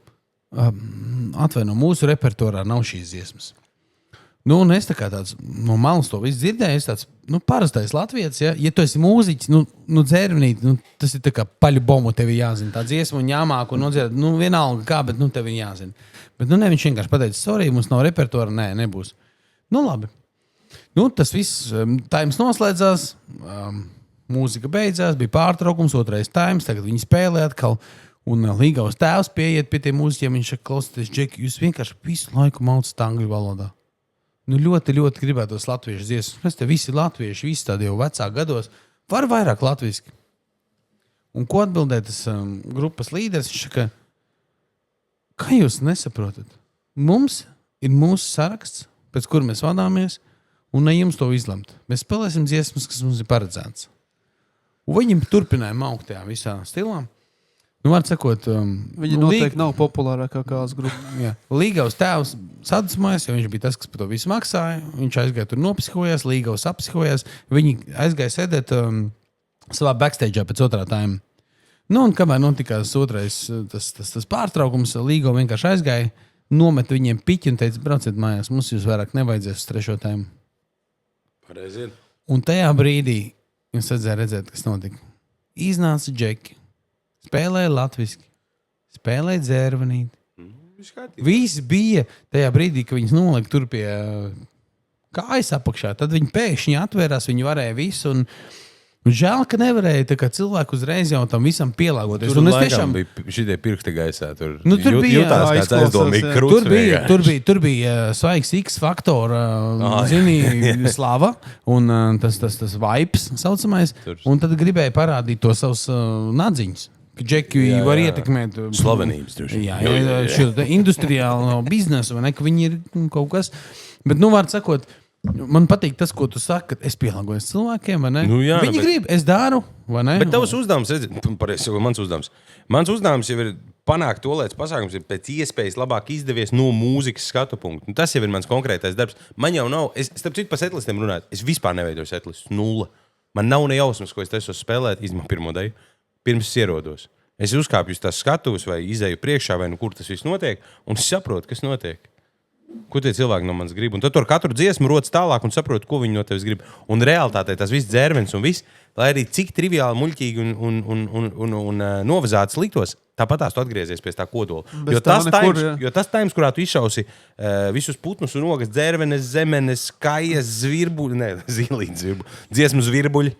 atvaino, mūsu repertuārā nav šīs dziesmas. Un es tā kā tāds no malas to visu dzirdēju, es tāds, parastais latvietis, ja tu esi mūziķis, dzērvenīt, tas ir tā kā paļu bomu tevi jāzina, tā dziesma un jāmāk un nodziedāt, vienalga kā, bet tevi jāzina. Bet ne, viņš vienkārši pateica, sorry, mums nav repertuāra, nebūs. Labi. Tas viss taims noslēdzās, mūzika beidzās, bija pārtraukums, otrais taims, tagad viņi spēlē atkal, un Līgavas tēvs pieiet pie tiem mūziķiem, viņš saka, klausieties, džeki, jūs vienkārši visu laiku maucat angļu valodā. Ļoti, ļoti gribētos latviešu dziesmas. Mēs te visi latvieši, visi tādi jau vecāk gados, var vairāk latviski. Un ko atbildēja tas grupas līderis, viņš saka, kā jūs nesaprotat? Mums ir mūsu saraksts, pēc kur mēs vadāmies, un ne jums to izlemt. Mēs spēlēsim dziesmas, kas mums ir paredzēts. Un viņam turpināja maukt tajā visā stilā. Nu, var sakot, Viņi noteikti nav populārākā kāds grupa. Jā. Līgavs tēvs sadusmojas, jo viņš bija tas, kas par to visu maksāja. Viņš aizgāja tur nopsihojās, Līgavs apsihojās. Viņi aizgāja sēdēt savā backstage'ā pēc otrā time. Nu, un kamēr notikās otrais tas pārtraukums, Līgo vienkārši aizgāja, nomet viņiem piķi un teica, brauciet mājās, mums jūs vairāk nevajadzēs uz trešo tēmu. Pareizi. Un tajā brīdī jums vajadzēja redzēt, kas notika. Iznāca džeki, spēlēja latviski, spēlēja dzērvenīti. Viss bija tajā brīdī, kad viņas nolika tur pie kājas apakšā. Tad viņi pēkšņi atvērās, viņi varēja visu un žēl, ka nevarēja tā kā cilvēku uzreiz jau tam visam pielāgoties. Tur tiešām bija šitie pirksti gaisā. Tur bija jūtās kāds aizdomīgi krūts. Tur bija svaigs X-faktora, slava un tas vibes saucamais. Un tad gribēja parādīt to savus nadziņus. Ka džeki var ietekmēt slavenības. Šo industriālo biznesu, vai ne, ka viņi ir kaut kas. Bet, var sakot, man patīk tas, ko tu saki, ka es pielāgojos cilvēkiem, vai ne? Viņi grib, es daru, vai ne? Bet tavs uzdevums, mans uzdevums jau ir panākt to, lai pasākums ir pēc iespējas labāk izdevies no mūzikas skatu punktu. Tas jau ir mans konkrētais darbs. Man jau nav, starp citu pa setlistiem runāt, es vispār neveidoju setlistus, 0. Man nav ne jausmas, ko es esmu spēlēt, izmā pirmo daļu, pirms es ierodos. Es uzkāpju uz tās skatuves vai izēju priekšā, vai kur tas viss notiek, un es saprotu, kas notiek. Ko tie cilvēki no manis grib? Un tad tur katru dziesmu rodas tālāk un saprot, ko viņi no tevis grib. Un realitātē tas viss dzērvens un viss, lai arī cik triviāli, muļķīgi un novazāts liktos, tāpat tās tu atgriezies pie tā kodola. Jo tas times, kurā tu izšausi visus putnus un ogas, dzērvenes, zemenes, kājas, zvirbuļi, dziesmu zvirbuļi,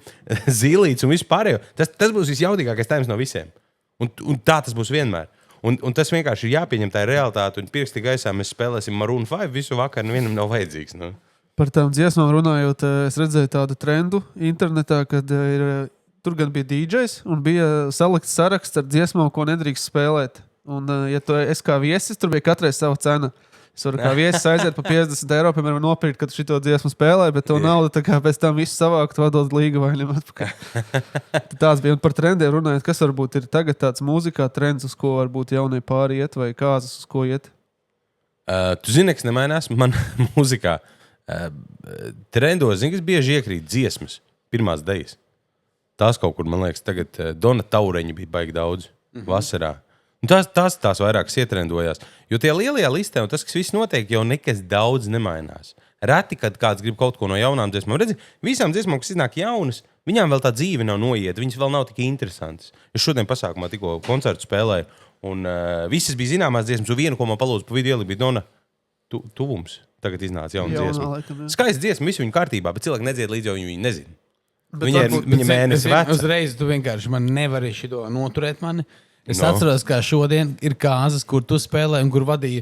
zīlītes un visu pārējo, tas būs visjaudīgākais times no visiem. Un tā tas būs vienmēr. Un tas vienkārši ir jāpieņem tā realitāte, un pirksti gaisā mēs spēlēsim Maroon 5 visu vakaru, nevienam nav vajadzīgs. Nu. Par tām dziesmām runājot, es redzēju tādu trendu internetā, kad tur gan bija DJs un bija salikts saraksts ar dziesmām, ko nedrīkst spēlēt. Un, ja tu esi kā viesis, tur bija katrai sava cena. Es varu kā viesis aiziet pa 50 eiro, piemēram, nopirkt, kad šito dziesmu spēlē, bet to naudu tā kā pēc tam visu savākt vadot līga vai ņem atpakaļ. Tās bija. Un par trendiem runājot, kas varbūt ir tagad tāds mūzikā trends, uz ko varbūt jaunie pāri iet vai kāzas, uz ko iet? Tu zini, kas nemainās man mūzikā. Trendos, zini, kas bieži iekrīt dziesmas, pirmās dejas. Tās kaut kur, man liekas, tagad Dona Taureņa bija baigi daudz vasarā. Tas vairāk ietrendojās. Jo tie lielajā listē, un tas, kas viss notiek, jau nekas daudz nemainās. Reti, kad kāds grib kaut ko no jaunām dziesmām. Redzi, visām dziesmām, kas iznāk jaunas, viņām vēl tā dzīve nav noiet, viņas vēl nav tik interesantas. Es šodien pasākumā tikko koncertu spēlēju, un visas bija zināmās dziesmas, un vienu, ko man palūdzu pa vidu ielikt, bija Dona Tuvums. Tagad iznāca jauna dziesma. Skaista dziesma, visu viņu kārtībā, bet cilvēki nedzied līdz, jo viņi nezina. Viņa mēnesi veca. Uzreiz tu vienkārši man nevari šito noturēt mani. Es atceros, kā šodien ir kāzas, kur tu spēlē un kur vadīja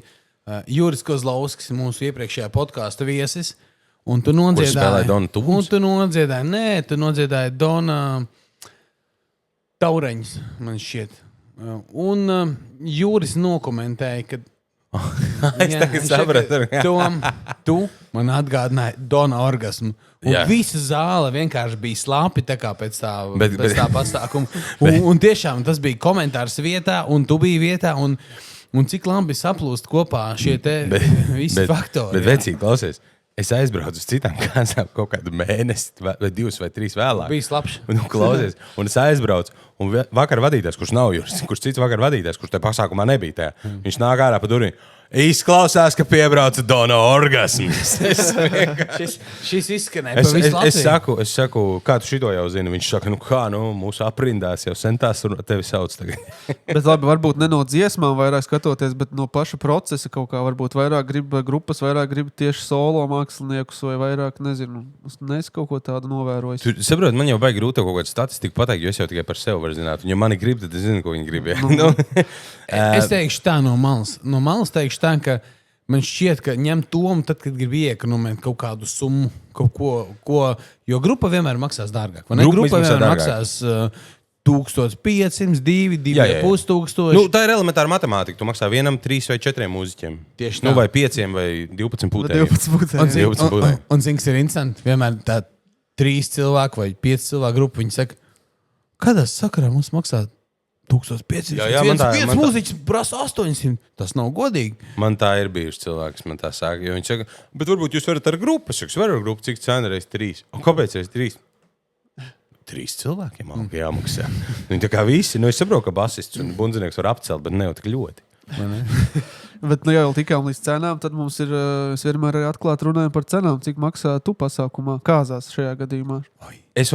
Juris Kozlovskis, mūsu iepriekšējā podkāsta viesis. Un tu nodziedāji Dona Tuvums? Tu nodziedāji Dona Taureņas, man šķiet. Un Juris nokomentēja, ka es tagad sapratu. Tu man atgādināji Dona orgasmu. Un visa zāle vienkārši bija slāpi tā kā pēc tā pasākuma. Un tiešām tas bija komentārs vietā, un tu biji vietā, un cik labi saplūst kopā šie te visi faktori. Bet vecīgi, klausies, es aizbraucu uz citām kāzām kaut kādu mēnesi, vai 2 vai 3 vēlāk. Bija slapš. Klausies, un es aizbraucu, un vakar vadītājs, kurš nav Juris, kurš cits vakar vadītājs, kurš tajā pasākumā nebija tajā, viņš nāk ārā pa durvīm. Izklausās, ka piebrauca Dona orgasms. Šis izskanēja pa visu Latviju. Es saku, kā tu šito jau zini? Viņš saka, mūsu aprindās jau sentās un tevi sauc tagad. Bet labi, varbūt ne no dziesmām vairāk skatoties, bet no paša procesa kaut kā varbūt vairāk grib grupas, vairāk grib tieši solo māksliniekus vai vairāk, nezinu, es kaut ko tādu novērojis. Tu saproti, man jau baigi grūti kaut kādu statistiku pateikt, jo es jau tikai par sevi varu zināt. Un ja mani grib, tad es zinu, ko viņi grib. Es teikšu tā no malas. No malas teikšu tā, ka man šķiet, ka ņem tomu tad, kad grib iekonomēt kaut kādu summu, kaut ko, jo grupa vienmēr maksās dārgāk. Grupa vienmēr maksās 1500, 2,5 tūkstoši. Nu, tā ir elementāra matemātika. Tu maksā vienam 3 vai 4 mūziķiem. Tieši tā. Nu, vai 5 vai 12 pūtējiem. Un zini, kas ir interesanti? Vienmēr tā 3 cilvēku vai 5 cilvēku grupa, viņi saka, kādā sakarā mums maksā 1500. Viens mūziķis prasa 800. Tas nav godīgi. Man tā ir bijuši cilvēks, man tā saka. Jo viņš saka, bet varbūt jūs varat ar grupu. Es varu ar grupu, cik cena reiz 3. Un kāpēc reiz 3? 3 cilvēkiem jāmaksā. Viņi tā kā visi, es saprotu, ka basists un bundzinieks var apcelt, bet ne jau tik ļoti. Bet, jau tikām līdz cenām, tad mums ir, es vienmēr arī atklāti runāju par cenām, cik maksā tu pasākumā kāzās šajā gadījumā. Es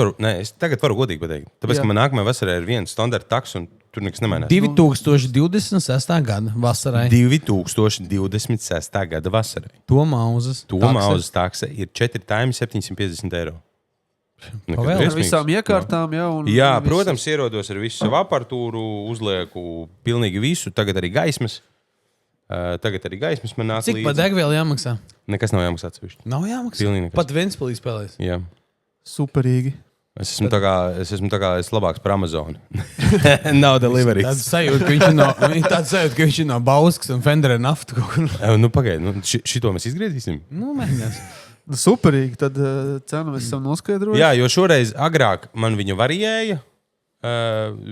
tagad varu godīgi pateikt. Tāpēc, ka man nākamajā vasarā ir viens standarta taks un tur nekas nemainās. 2026. gada vasarai. 2026. gada vasarai. Tomauzas takse ir 4 times 750 €. Ar visām iekārtām, jā, protams, ierodos ar visu savu aparatūru, uzlieku pilnīgi visu, tagad arī gaismas. Man nāk līdzi. Cik pa degvielu jāmaksā? Nekas nav jāmaksā atsevišķi. Nav jāmaksā? Pat Ventspilī spēlēs? Jā. Superīgi. Es esmu labāks par Amazonu. Nav delivery. Tāds sajūta, ka viņš ir no Bauskas un Fendera naftu kaut kur. Pagaid, šito mēs izgriezīsim? Mēģinās. Superīgi, tad cenu mēs esam noskaidrojuši. Jā, jo šoreiz agrāk man viņu variēja.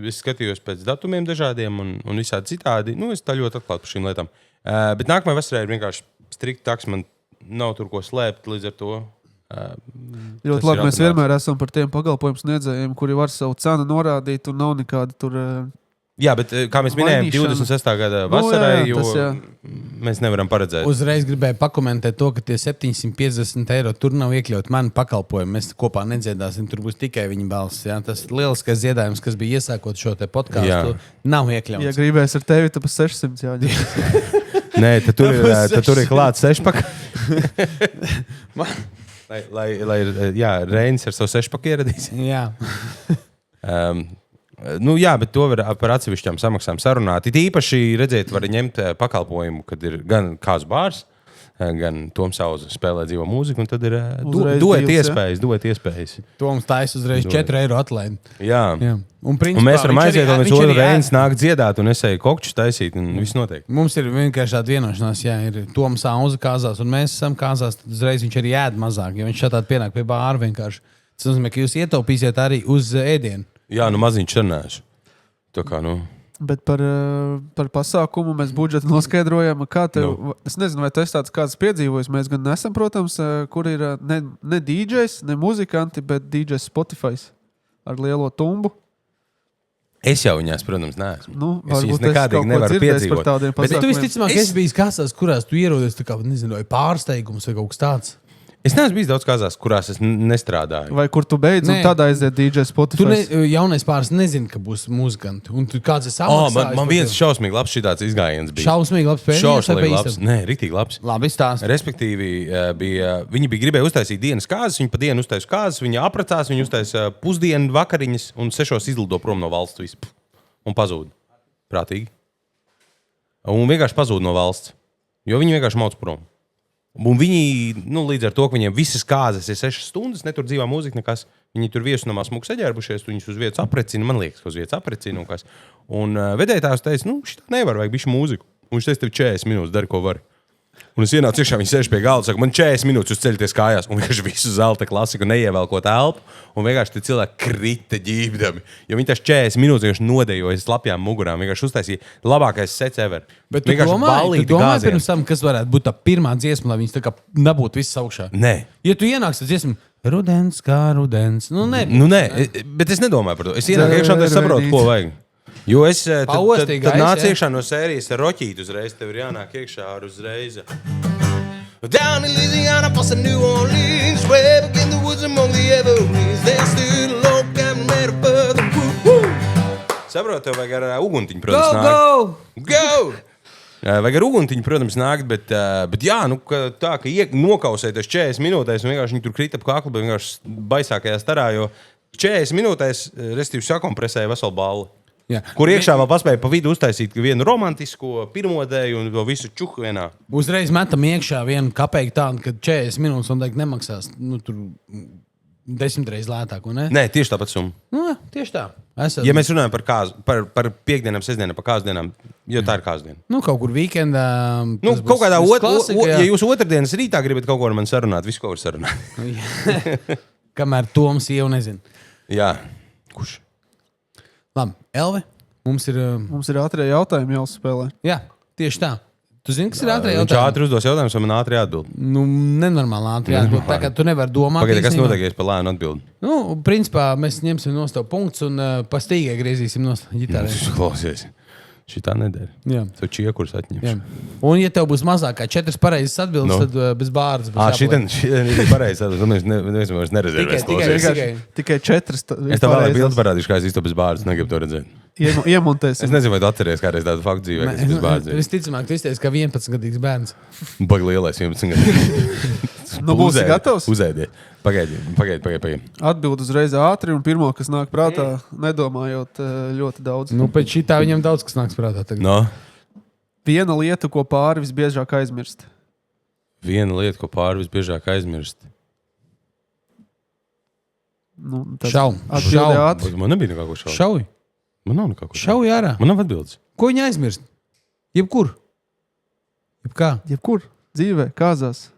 Es skatījos pēc datumiem dažādiem un visādi citādi. Es tā ļoti atklātu par šīm lietām. Bet nākamajā vasarā ir vienkārši strikti taks. Man nav tur ko slēpt līdz ar to. Ļoti labi, mēs vienmēr esam par tiem pakalpojumu sniedzējiem, kuri var savu cenu norādīt un nav nekāda tur... Jā, bet kā mēs minējām, 26. gada vasarai, jo mēs nevaram paredzēt. Uzreiz gribēju pakomentēt to, ka tie 750 € tur nav iekļaut mani pakalpojumi. Mēs kopā nedziedāsim, tur būs tikai viņa balss. Jā? Tas lieliskais ziedājums, kas bija iesākot šo te podcastu, nav iekļauts. Ja gribēs ar tevi, tad pa 600 jāģi. Nē, tad tur ir klāts 6-pak. lai Reinis ar savu 6-pak ieradīs. Jā. Jā, bet to var par atsevišķām samaksām sarunāt. It īpaši, redzēt, var ņemt pakalpojumu, kad ir gan kāds bārs, gan Toms Sauza spēlē dzīvo mūziku, un tad ir dot iespējas. Toms taisa uzreiz 4 € atlaidi. Jā. Un mēs varam aiziet, un viņš otru Reinis nāk dziedāt, un es eju kokčus taisīt, un viss notiek. Mums ir vienkārši tāda vienošanās, ir Toms Sauza kāzās, un mēs esam kāzās, tad uzreiz viņš arī ēd mazāk, jo viņš šādi pienāk pie bāra vienkārši. Tas nozīmē, ka jūs ietaupīsiet arī uz ēdienu. Jā, maziņš sarunāšu. Tā kā, Bet par pasākumu mēs budžetu noskaidrojām. Es nezinu, vai tu esi tāds kāds piedzīvojis. Mēs gan nesam, protams, kur ir ne DJs, ne muzikanti, bet DJs Spotify ar lielo tumbu. Es jau viņās, protams, neesmu. Es viņas nekādīgi nevaru piedzīvot. Bet tu visticamāk, es biju kāsās, kurās tu ierodies, tā kā, nezinu, vai pārsteigums vai kaut kas tāds. Es neesmu bijis daudz kāzās, kurās es nestrādāju. Vai kur tu beidz, un tad aiziet DJ Spotify? Jaunais pāris nezina, ka būs muzikanti. Un tu kāds ir samaksājis. Man viens šausmīgi labs šitāds izgājiens bija. Šausmīgi labs pēdējais? Šausmīgi labs. Nē, riktīgi labs. Labi stāst. Respektīvi, viņi bija gribēja uztaisīt dienas kāzas, viņi pa dienu uztaisa kāzas, viņi apratās, viņi uztaisa pusdienu vakariņas un 6 izlido prom no valsts visu. Un pazūd. Prātīgi. Un vienkārši pazūd no valsts. Jo viņi vienkārši mauc prom. Un viņi, līdz ar to, ka viņiem visas kāzas ir 6 stundas, netur dzīvā mūzika nekas. Viņi tur viesnamā smuki saģērbušies, viņus uz vietas aprecina, man liekas, ka uz vietas aprecina un kas. Un vedētājs teica, šitā nevar, vajag bišķi mūziku. Un viņš teica, tev 40 minūtes dari, ko vari. Un es ienācu iekšā, viņi sēž pie galda, saka, man 40 minūtes jūs ceļaties kājās. Un vienkārši visu zelta klasiku neievelkot elpu. Un vienkārši tie cilvēki krita ģībdami. Jo viņi tās 40 minūtes vienkārši nodejoja slapjām mugurām. Vienkārši uztaisīja labākais sets ever. Bet tu domāji pirms tam, kas varētu būt tā pirmā dziesma, lai viņas tā kā nebūtu visas augšā? Nē. Ja tu ienāks tā dziesma, rudens kā rudens, nē. Bet es nedomāju par to. Es ienāku iekšā, tad saprotu, ko vajag. Jo es tad nācu iekšā no sērijas ar roķītu uzreiz. Tev ir jānāk iekšā ar uzreiz. Down in Louisiana, past New Orleans, way back in the woods among the evergreens, there's still a log cabin made of further. Saprotu, tev vajag ar uguntiņu, protams, nākt. Go! Vajag ar uguntiņu, protams, nākt, bet jā, tā, ka nokausēties 40 minūtēs un vienkārši viņi tur krita ap kaklu, bet vienkārši baisākajā starā, jo 40 minūtēs, restīvi sakompresēja veselu balli. Jā. Kur iekšā vēl paspēja pa vidu uztaisīt vienu romantisko pirmodēju un to visu čuhu vienā. Uzreiz metam iekšā vienu kapeiku tādu, ka 40 minūtes un teikt nemaksās, tur 10 reizes lētāk, un ne? Nē, tieši tāpat summa. Tieši tā. Ja mēs runājam par piekdienām, sestdienām, par kāzdienām, jo tā ir kāzdiena. Kaut kur weekendā. Kaut kādā ja jūs otrdienas rītā gribat kaut ko ar mani sarunāt, visu kaut ko sarunāt. Kamēr Toms jau nezina. Jā. Kurš? Labi, Elve, Mums ir ātrie jautājumi jāuzspēlē. Jā, tieši tā. Tu zini, kas ir ātrie jautājumi? Viņš ātri uzdos jautājumus, vai man ātri atbild? Nu, nenormāli ātri atbild. Tā kā tu nevari domāt. Pagaidi, kas notiek, ja es pa lēnu atbildu? Nu, principā mēs ņemsim nost tev punktus un pa stīgai griezīsim nost ģitārē. Klausies. Šitā nedēļa. Jā. Tu čiekurus atņemšu. Jā. Un, ja tev būs mazāk kā 4 pareizes atbildes, tad bez bārdas būs šitien ir pareizes atbildes. Mēs nerezervēs. Tikai 4. Es tev vēlēju bildi parādīšu, kā es īsto bez bārdas. Negribu to redzēt. Iemontēsim. Es nezinu, vai tu atceries kādreiz tādu faktu dzīvē, kas bez bārdas. Visticamāk, tu izteici, ka 11-gadīgs bērns. Baigi lielais 11-gadīgs. Nu, būsi gatavs? Uzēdiet. Pagaidi. Atbild uzreiz ātri un pirmo, kas nāk prātā, nedomājot ļoti daudz. Nu, pēc šitā viņam daudz, kas nāks prātā tagad. No. Viena lieta, ko pāri visbiežāk aizmirst. Nu, Šau. Man nebija nekā ko šauj. Šauj. Man nav nekā ko šauj ārā. Man nav atbildes. Ko viņa aizmirst? Jebkur. Jebkur. Dzīvē, kāzās.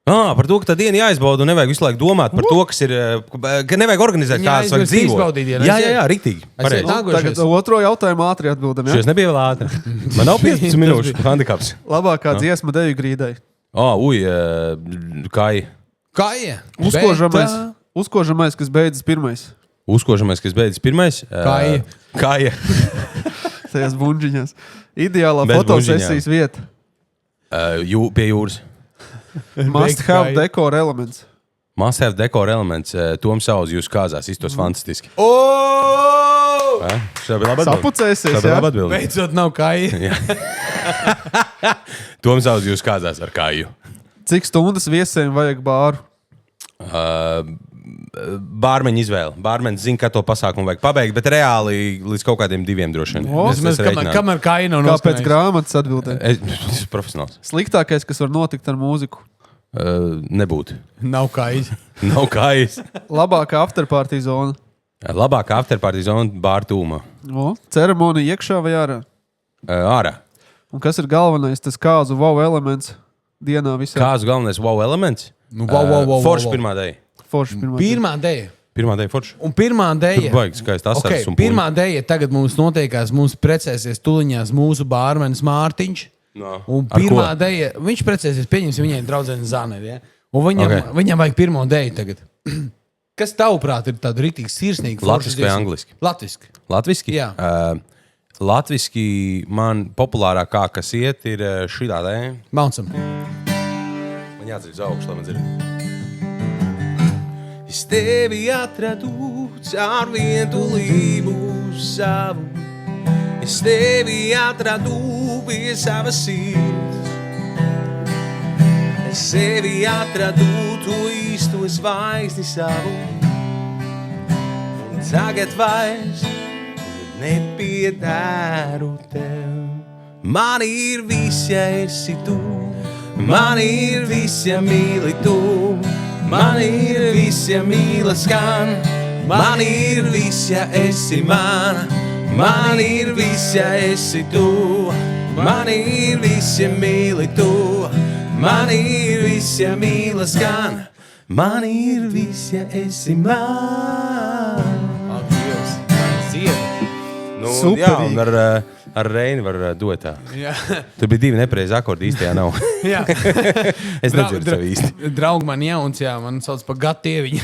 Par to, ka tā diena jāizbauda un nevajag visu laiku domāt par to, kas ir, ka nevajag organizēt kādas vajag dzīvot. Jā, riktīgi. Tagad otro jautājumu ātri atbildam. Šis nebija vēl ātri. Man nav 15 minūšu handikaps. Labākā dziesma deju grīdai. Kāja. Uzkožamais, kas beidzas pirmais. Kāja. Tajās bunžiņās. Ideālā fotosesijas vieta. Pie jūras. Must have decor elements. Tom Sauz jūs kāzās, iztos fantastiski. Sapucēsies, jā? Beidzot nav kāja. Tom Sauz jūs kāzās ar kāju. Cik stundas viesiem vajag bāru? Bārmeņa izvēle. Bārmeņš zina, ka to pasākumu vajag pabeigt, bet reāli līdz kaut kādiem 2 droši vien. Kamēr kāja nav noskaņojusi. Kāpēc grāmatas atbildē? Es esmu profesionāls. Sliktākais, kas var notikt ar mūziku? Nebūt. Nav kājas. Labākā afterparty zona? Labākā afterparty zona bāra tūmā. Ceremonija iekšā vai ārā? Ārā. Un kas ir galvenais, tas kāzu wow elements dienā visā? Kāzu galvenais wow elements? Forši pirmā dēļ. Pirmā dēļ forši. Un pirmā dēļ. Baigi skaisti asaras un pirmā dēļ tagad mums notiekās, mums precēsies tuliņās mūsu bārmenis Mārtiņš. No. Un pirmā dēļ, viņš precēsies, pieņemsim viņai draudzeni Zaneri, ja? Un viņam vajag pirmo dēļ tagad. Kas tavuprāt ir tāda ritīgi sirsnīga? Latviski vai angliski? Latviski? Jā. Latviski man populārākā, kas iet, ir šitā dēļ. Bouncam. Man jādziļ uz augšu, lai man dzirdētu. Es tevi atradu caur vientulību savu. Es tevi atradu pie savas sirds. Es sevi atradu, tu īsto zvaigzni savu. Un tagad vairs nepiedāru tev. Man ir viss, ja esi tu. Man ir viss, ja mīli tu. Man ir viss, ja mīla skan. Man ir viss, ja esi mana. Man ir viss, ja esi tu. Man ir viss, ja mīli tu. Man ir viss, ja mīla skan. Man ir viss, ja esi man. Jā, un ar Reini var duetā. Tur bija 2 nepareizi akordi, īstajā nav. Es nedzirdu sev īsti. Draugi man jauns, man sauc par Gatieviņu.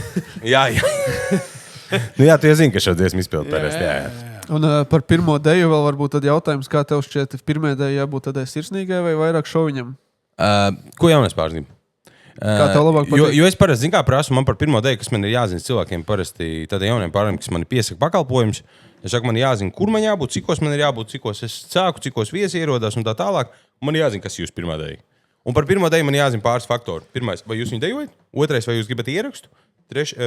Jā. Tu jau zini, ka šo dziesmu izpildu parasti. Jā. Un par pirmo deju vēl varbūt tad jautājums, kā tev šķiet, pirmajai dejai jābūt tādai sirsnīgai vai vairāk šoviņam? Ko jaunais pārsnīm? Kā tev labāk patīk? Jo es parasti, zinu kā prasu, man par pirmo deju, kas man ir jāzina cilvēkiem parasti, tādiem jauniem pāriem, kas man piesaka pakalpojums. Es saku, man jāzina, kur man jābūt, cikos man ir jābūt, cikos es sāku, cikos viesi ierodās un tā tālāk. Man jāzina, kas ir jūsu pirmā deja. Un par pirmo deju man jāzina pāris faktori. Pirmais, vai jūs viņu dejojat? Otrais, vai jūs gribat ierakstu?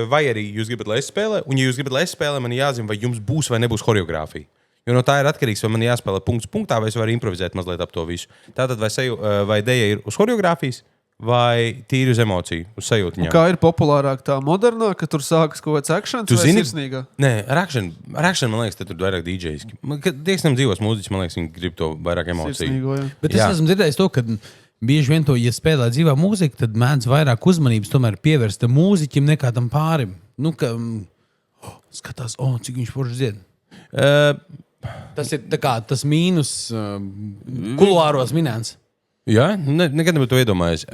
Vai arī jūs gribat, lai es spēlē? Un ja jūs gribat, lai es spēlē, man jāzina, vai jums būs vai nebūs choreogrāfija. Jo no tā ir atkarīgs, vai man jāspēlē punkts punktā, vai es varu improvizēt mazliet ap to visu. Tātad vai deja ir uz choreogrāfijas, vai tīri uz emociju, uz sajūtiņām. Kā ir populārāk tā modernā, ka tur sākas kaut kāds akšans vai sirsnīgā? Nē, ar akšanu, man liekas, tur vairāk DJs. Tieksim dzīvos mūziķis, man liekas, viņi grib to vairāk emociju. Sirsnīgo, jā. Bet es esmu dzirdējis to, ka bieži vien to, ja spēlē dzīvā mūzika, tad mēdz vairāk uzmanības tomēr pievērst mūziķim nekā tam pārim. Nu, ka skatās, cik viņš forši dzied. Tas ir tas mīnus kuluāros minēts. Jā, nekad nebūtu to iedomājies.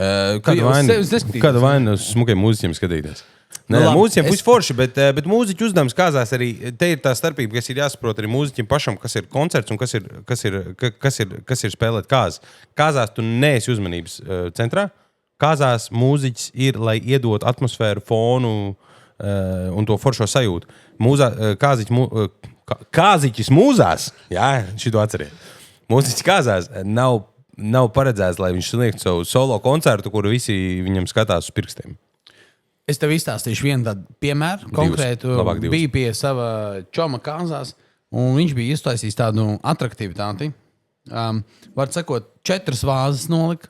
Kāda vaina smukiem mūziķiem skatīties? Nē, mūziķiem būs forši, bet mūziķu uzdevums kāzās arī. Te ir tā starpība, kas ir jāsaprot arī mūziķim pašam, kas ir koncerts un kas ir spēlēt kāzas. Kāzās tu neesi uzmanības centrā. Kāzās mūziķis ir, lai iedot atmosfēru, fonu un to foršo sajūtu. Kāziķis mūzās, jā, šito atceriet. Mūziķis kāzās nav paredzēts, lai viņš sniegtu savu solo koncertu, kuru visi viņam skatās uz pirkstiem. Es tev izstāstīšu vienu tādu piemēru. Konkrētu bija pie sava čoma kāzās, un viņš bija iztaisījis tādu atraktivitāti. Var sakot, 4 vāzes nolika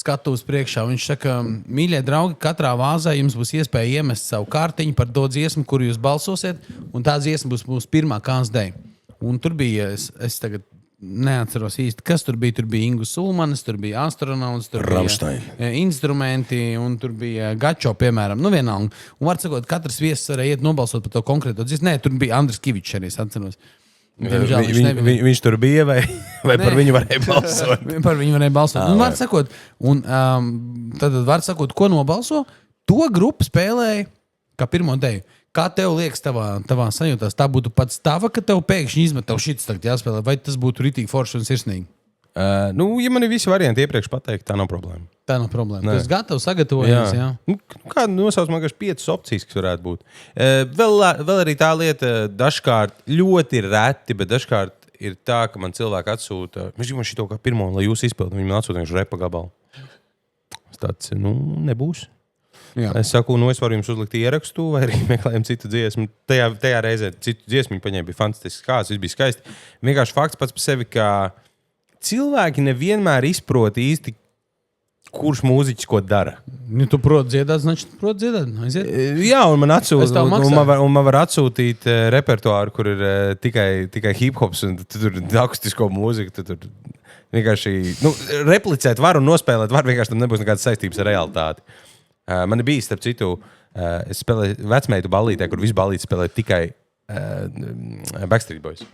skatuves priekšā. Viņš saka, mīļie draugi, katrā vāzē jums būs iespēja iemest savu kārtiņu par to dziesmu, kuru jūs balsosiet, un tā dziesma būs mūsu pirmā kāzdei. Un tur bija, es tagad neatceros īsti, kas tur bija. Tur bija Ingus Sulmanis, tur bija astronauts, tur bija instrumenti, un tur bija Gačo, piemēram. Nu, vienalga. Un var sakot, katrs viesis varēja iet nobalsot par to konkrēto dziesmu. Nē, tur bija Andris Kivičs arī, es atceros. Viņš tur bija, vai par viņu varēja balsot? Par viņu varēja balsot. Un var sakot, tad var sakot, ko nobalso? To grupu spēlēja kā pirmo deju. Kā tev liekas tavā sajūtās? Tā būtu pats tava, ka tev pēkšņi izmet tev šits tagad jāspēlē, vai tas būtu ritīgi forši un sirsnīgi? Ja man ir visi varianti iepriekš pateikt, tā nav problēma. Tā nav problēma. Tu esi gatavs sagatavojies, jā? Kā nosauc man 5 opcijas, kas varētu būt. Vēl arī tā lieta dažkārt ļoti reti, bet dažkārt ir tā, ka man cilvēki atsūta, mēs gribam šito kā pirmo, lai jūs izpildu, viņi man atsūta repa gabalu. Tāds, nebūs. Jā. Es saku, es varu jums uzlikt ierakstu, vai arī meklējam citu dziesmu. Tajā reizē citu dziesmu paņēma, bija fantastisks kāds, viss bija skaisti. Vienkārši fakts pats par sevi, ka cilvēki nevienmēr izprot īsti, kurš mūziķis ko dara. Tu proti dziedāt, значит, proti dziedāt. Aiziet. Jā, un man atsūta, un man var atsūtīt repertuāru, kur ir tikai hip-hops, un tur ir akustisko mūziku, tu tur vienkārši, replicēt var un nospēlēt var, vienkārši tam nebūs nekādas saistības ar realitāti. Man ir bijis, starp citu, es spēlēju vecmeitu ballītē, kur visu ballīti spēlēja tikai Backstreet Boys.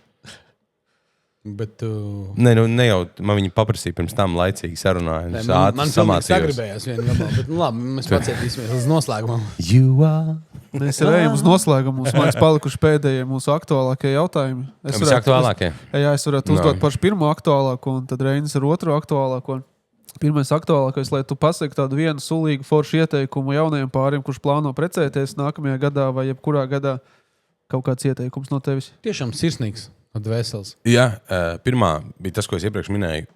Bet ne jau, man viņi paprasīja pirms tam laicīgi sarunāja. Man sagribējās vienu gabalu, bet labi, mēs pacietīsimies uz noslēgumam. Mēs ejam uz noslēgumu. Mums ir palikuši pēdējie mūsu aktuālākie jautājumi. Es varētu uzdot pašu pirmo aktuālāko, un tad Reinis ar otro aktuālāko. Pirmais aktuālākais, lai tu pasaki tādu vienu sulīgu foršu ieteikumu jaunajiem pāriem, kurš plāno precēties nākamajā gadā vai jebkurā gadā, kaut kāds ieteikums no tevis. Tiešām sirsnīgs, dvēseles. Jā, pirmā bija tas, ko es iepriekš minēju.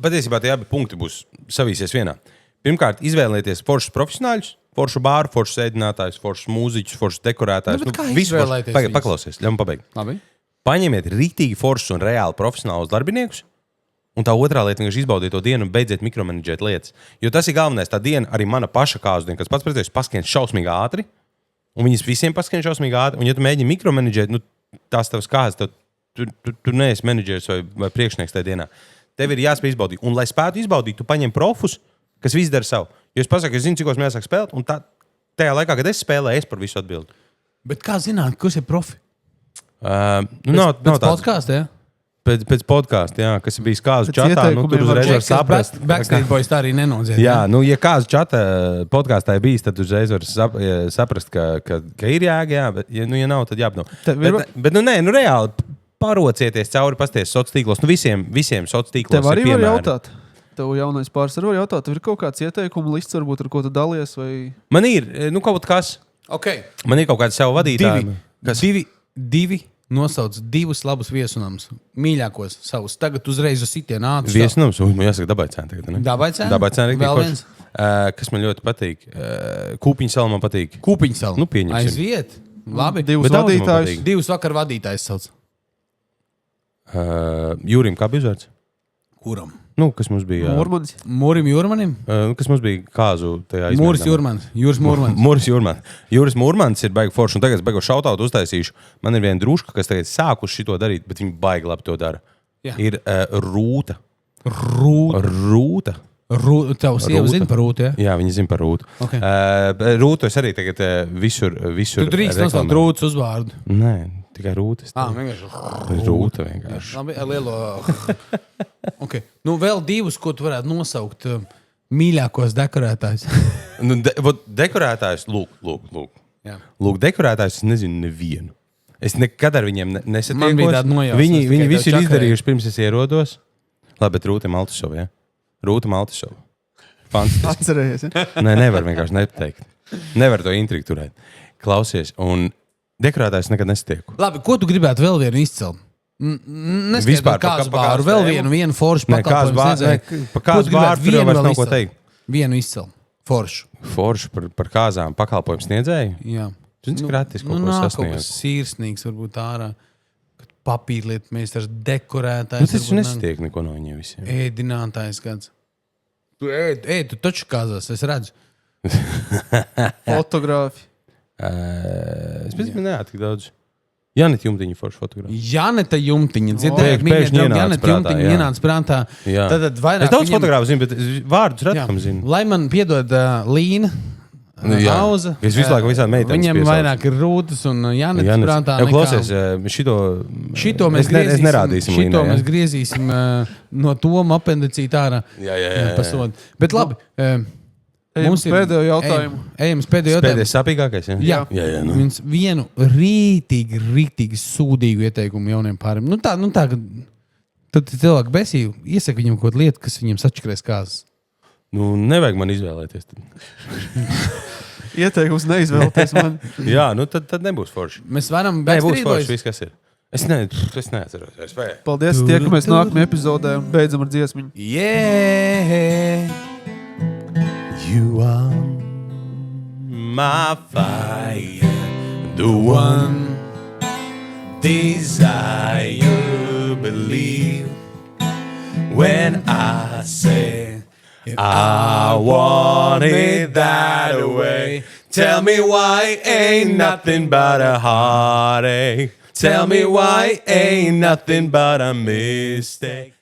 Patiesībā tie abi punkti būs savīsies vienā. Pirmkārt, izvēlēties foršus profesionāļus, foršu bāru, foršus ēdinātājus, foršus mūziķus, foršus dekorētājus. Kā izvēlēties? Paklausies, ļauj man pabeigt. Labi. Paņemiet ritīgi foršus un reāli profesionālus darbiniekus. Un tā otrā lieta, vienkārši izbaudiet to dienu un beidziet mikromenedžēt lietas. Jo tas ir galvenais. Tā diena arī mana paša kāzu diena, kas pats pretēs paskrien šausmīgi ātri. Un viņas visiem paskrien šausmīgi ātri. Un ja tu mēģini mikromenedžēt, tās tavas kāzas, tu neesi menedžers vai priekšnieks tajā dienā. Tev ir jāspēj izbaudīt. Un lai spētu izbaudīt, tu paņem profus, kas viss dara savu. Jo es pasaku, es zinu, cikos mēs sāk spēlēt, un tajā laikā, kad es spēlēju, es par visu atbildu. Bet kā zināt, kurš ir profi? Nav tāds podkāsts, jā? Pēc podkāsta, jā, kas ir bijis kāzu čatā, tur uzreiz var saprast. Backstreet Boys tā arī nenodzied. Jā, ja kāzu čatā podkāstā ir bijis, tad uzreiz var saprast, ka ir jēga, jā, bet ja nav, tad jāapno. Bet reāli parocieties cauri, pasties sociālos tīklos. Visiem sociālos tīklos tev arī var jautāt. Tev jaunais pāris var jautāt. Tev ir kaut kāds ieteikumu lists, varbūt ar ko tu dalies? Vai... Man ir, kaut kas. Okay. Man ir kaut kāds savu vadītāju. Divi. Nosauc 2 labus viesunams. Mīļākos savus. Tagad uzreiz uz sitienu ātri. Viesunams? Man jāsaka Dabaicēna tagad, ne? Dabaicēna? Vēl viens. Kas man ļoti patīk? Kūpiņu sala man patīk. Kūpiņu sala? Pieņemsim. Aiziet. Labi. 2 vadītājus. 2 vakar vadītājus sauc. Jūrim, kā bija uzvārds? Kuram? Kas mums bija? Mūrmanis. Mūrim Jūrmanim? Kas mums bija kāzu tajā izmēģinājumā? Mūris Jūrmans. Mūris Jūrmans. Jūris Mūrmans ir baigi forši, un tagad es baigu šautautu uztaisīšu. Man ir viena druška, kas tagad sākuši šito darīt, bet viņi baigi labi to dara. Jā. Ir Rūta. Rūta. Tev sieva zina par Rūtu, ja? Jā, viņa zina par Rūtu. Okay. Rūtu es arī tagad visur tu drīkst nosaukt Rūtas uzvārdu. Nē, Tikai rūtas. Vienkārši. Rūta vienkārši. Labi, ar lielo. Okay. Nu, vēl divus, ko tu varētu nosaukt. Mīļākos dekorētājus. Dekorētājs, lūk. Jā. Lūk, dekorētājs, es nezinu nevienu. Es nekad ar viņiem nesatiekos. Man bija tāda nojausma. Viņi visu ir izdarījuši, pirms es ierodos. Labi, bet Rūta Maltišova, ja? Rūta Maltišova. Fantastiski. Atcerējies, ja? Nē, nevar vienkārši nepateikt. Nevar to intrigu turēt. Klausies, un dekorētājs nekad nesatieku. Labi, ko tu gribētu vēl vienu izcelt? Vispār kāzu bāru, vēl vienu foršu pakalpojumu. Pa kāzu bāru tur jau vairs nav ko teikt. Vienu izcelt. Foršu. Foršu par kāzām pakalpojumu sniedzēju? Jā. Zini, gratis kaut ko sasniegt. Sirsnīgs varbūt ārā. Papīrlietu meistars, dekorētājs. Tas nesatiek neko no viņiem visiem. Ēdinātājs kāds. Tu taču kāzās, es redzu. Fotogrāfi. Es pēc tam neātu tik daudz. Janeta Jumtiņa forša fotogrāfa. Janeta Jumtiņa. Dzirdēju, pēkšņi Janeta Jumtiņa ienāca prātā. Tad vairāk es daudz fotogrāfu zinu, bet vārdus retkam zinu. Lai man piedod Līna. Auza. Es visu laiku visādi meitenes Viņam piesaucu. Vairāk ir Rūtas un Janetas prātā. Klausies, šito mēs nerādīsim. Šito mēs griezīsim no Toma apendicīta ārā. Jā. Bet labi. Mums ir pēdējo jautājumu. Ejam pēdējo jautājumu. Pēdējais sapīgākais, ja? Jā. Viņš vienu rītīgi sūdīgu ieteikumu jauniem pāriem. Nu tā, ka tad cilvēki besīju iesaka viņam kaut lietu, kas viņam sačakrēs kāzas. Nu, nevajag man izvēlēties. Ieteikums neizvēlēties man. Jā, nu tad nebūs forši. Mēs varam Nebūs forši, viss kas ir. Es neatceros. Paldies, tiekamies nākamajā epizodē un beidzam ar dziesmiņu. Yeah! You are my fire, the one desire, believe when I say I want it that way. Tell me why ain't nothing but a heartache. Tell me why ain't nothing but a mistake.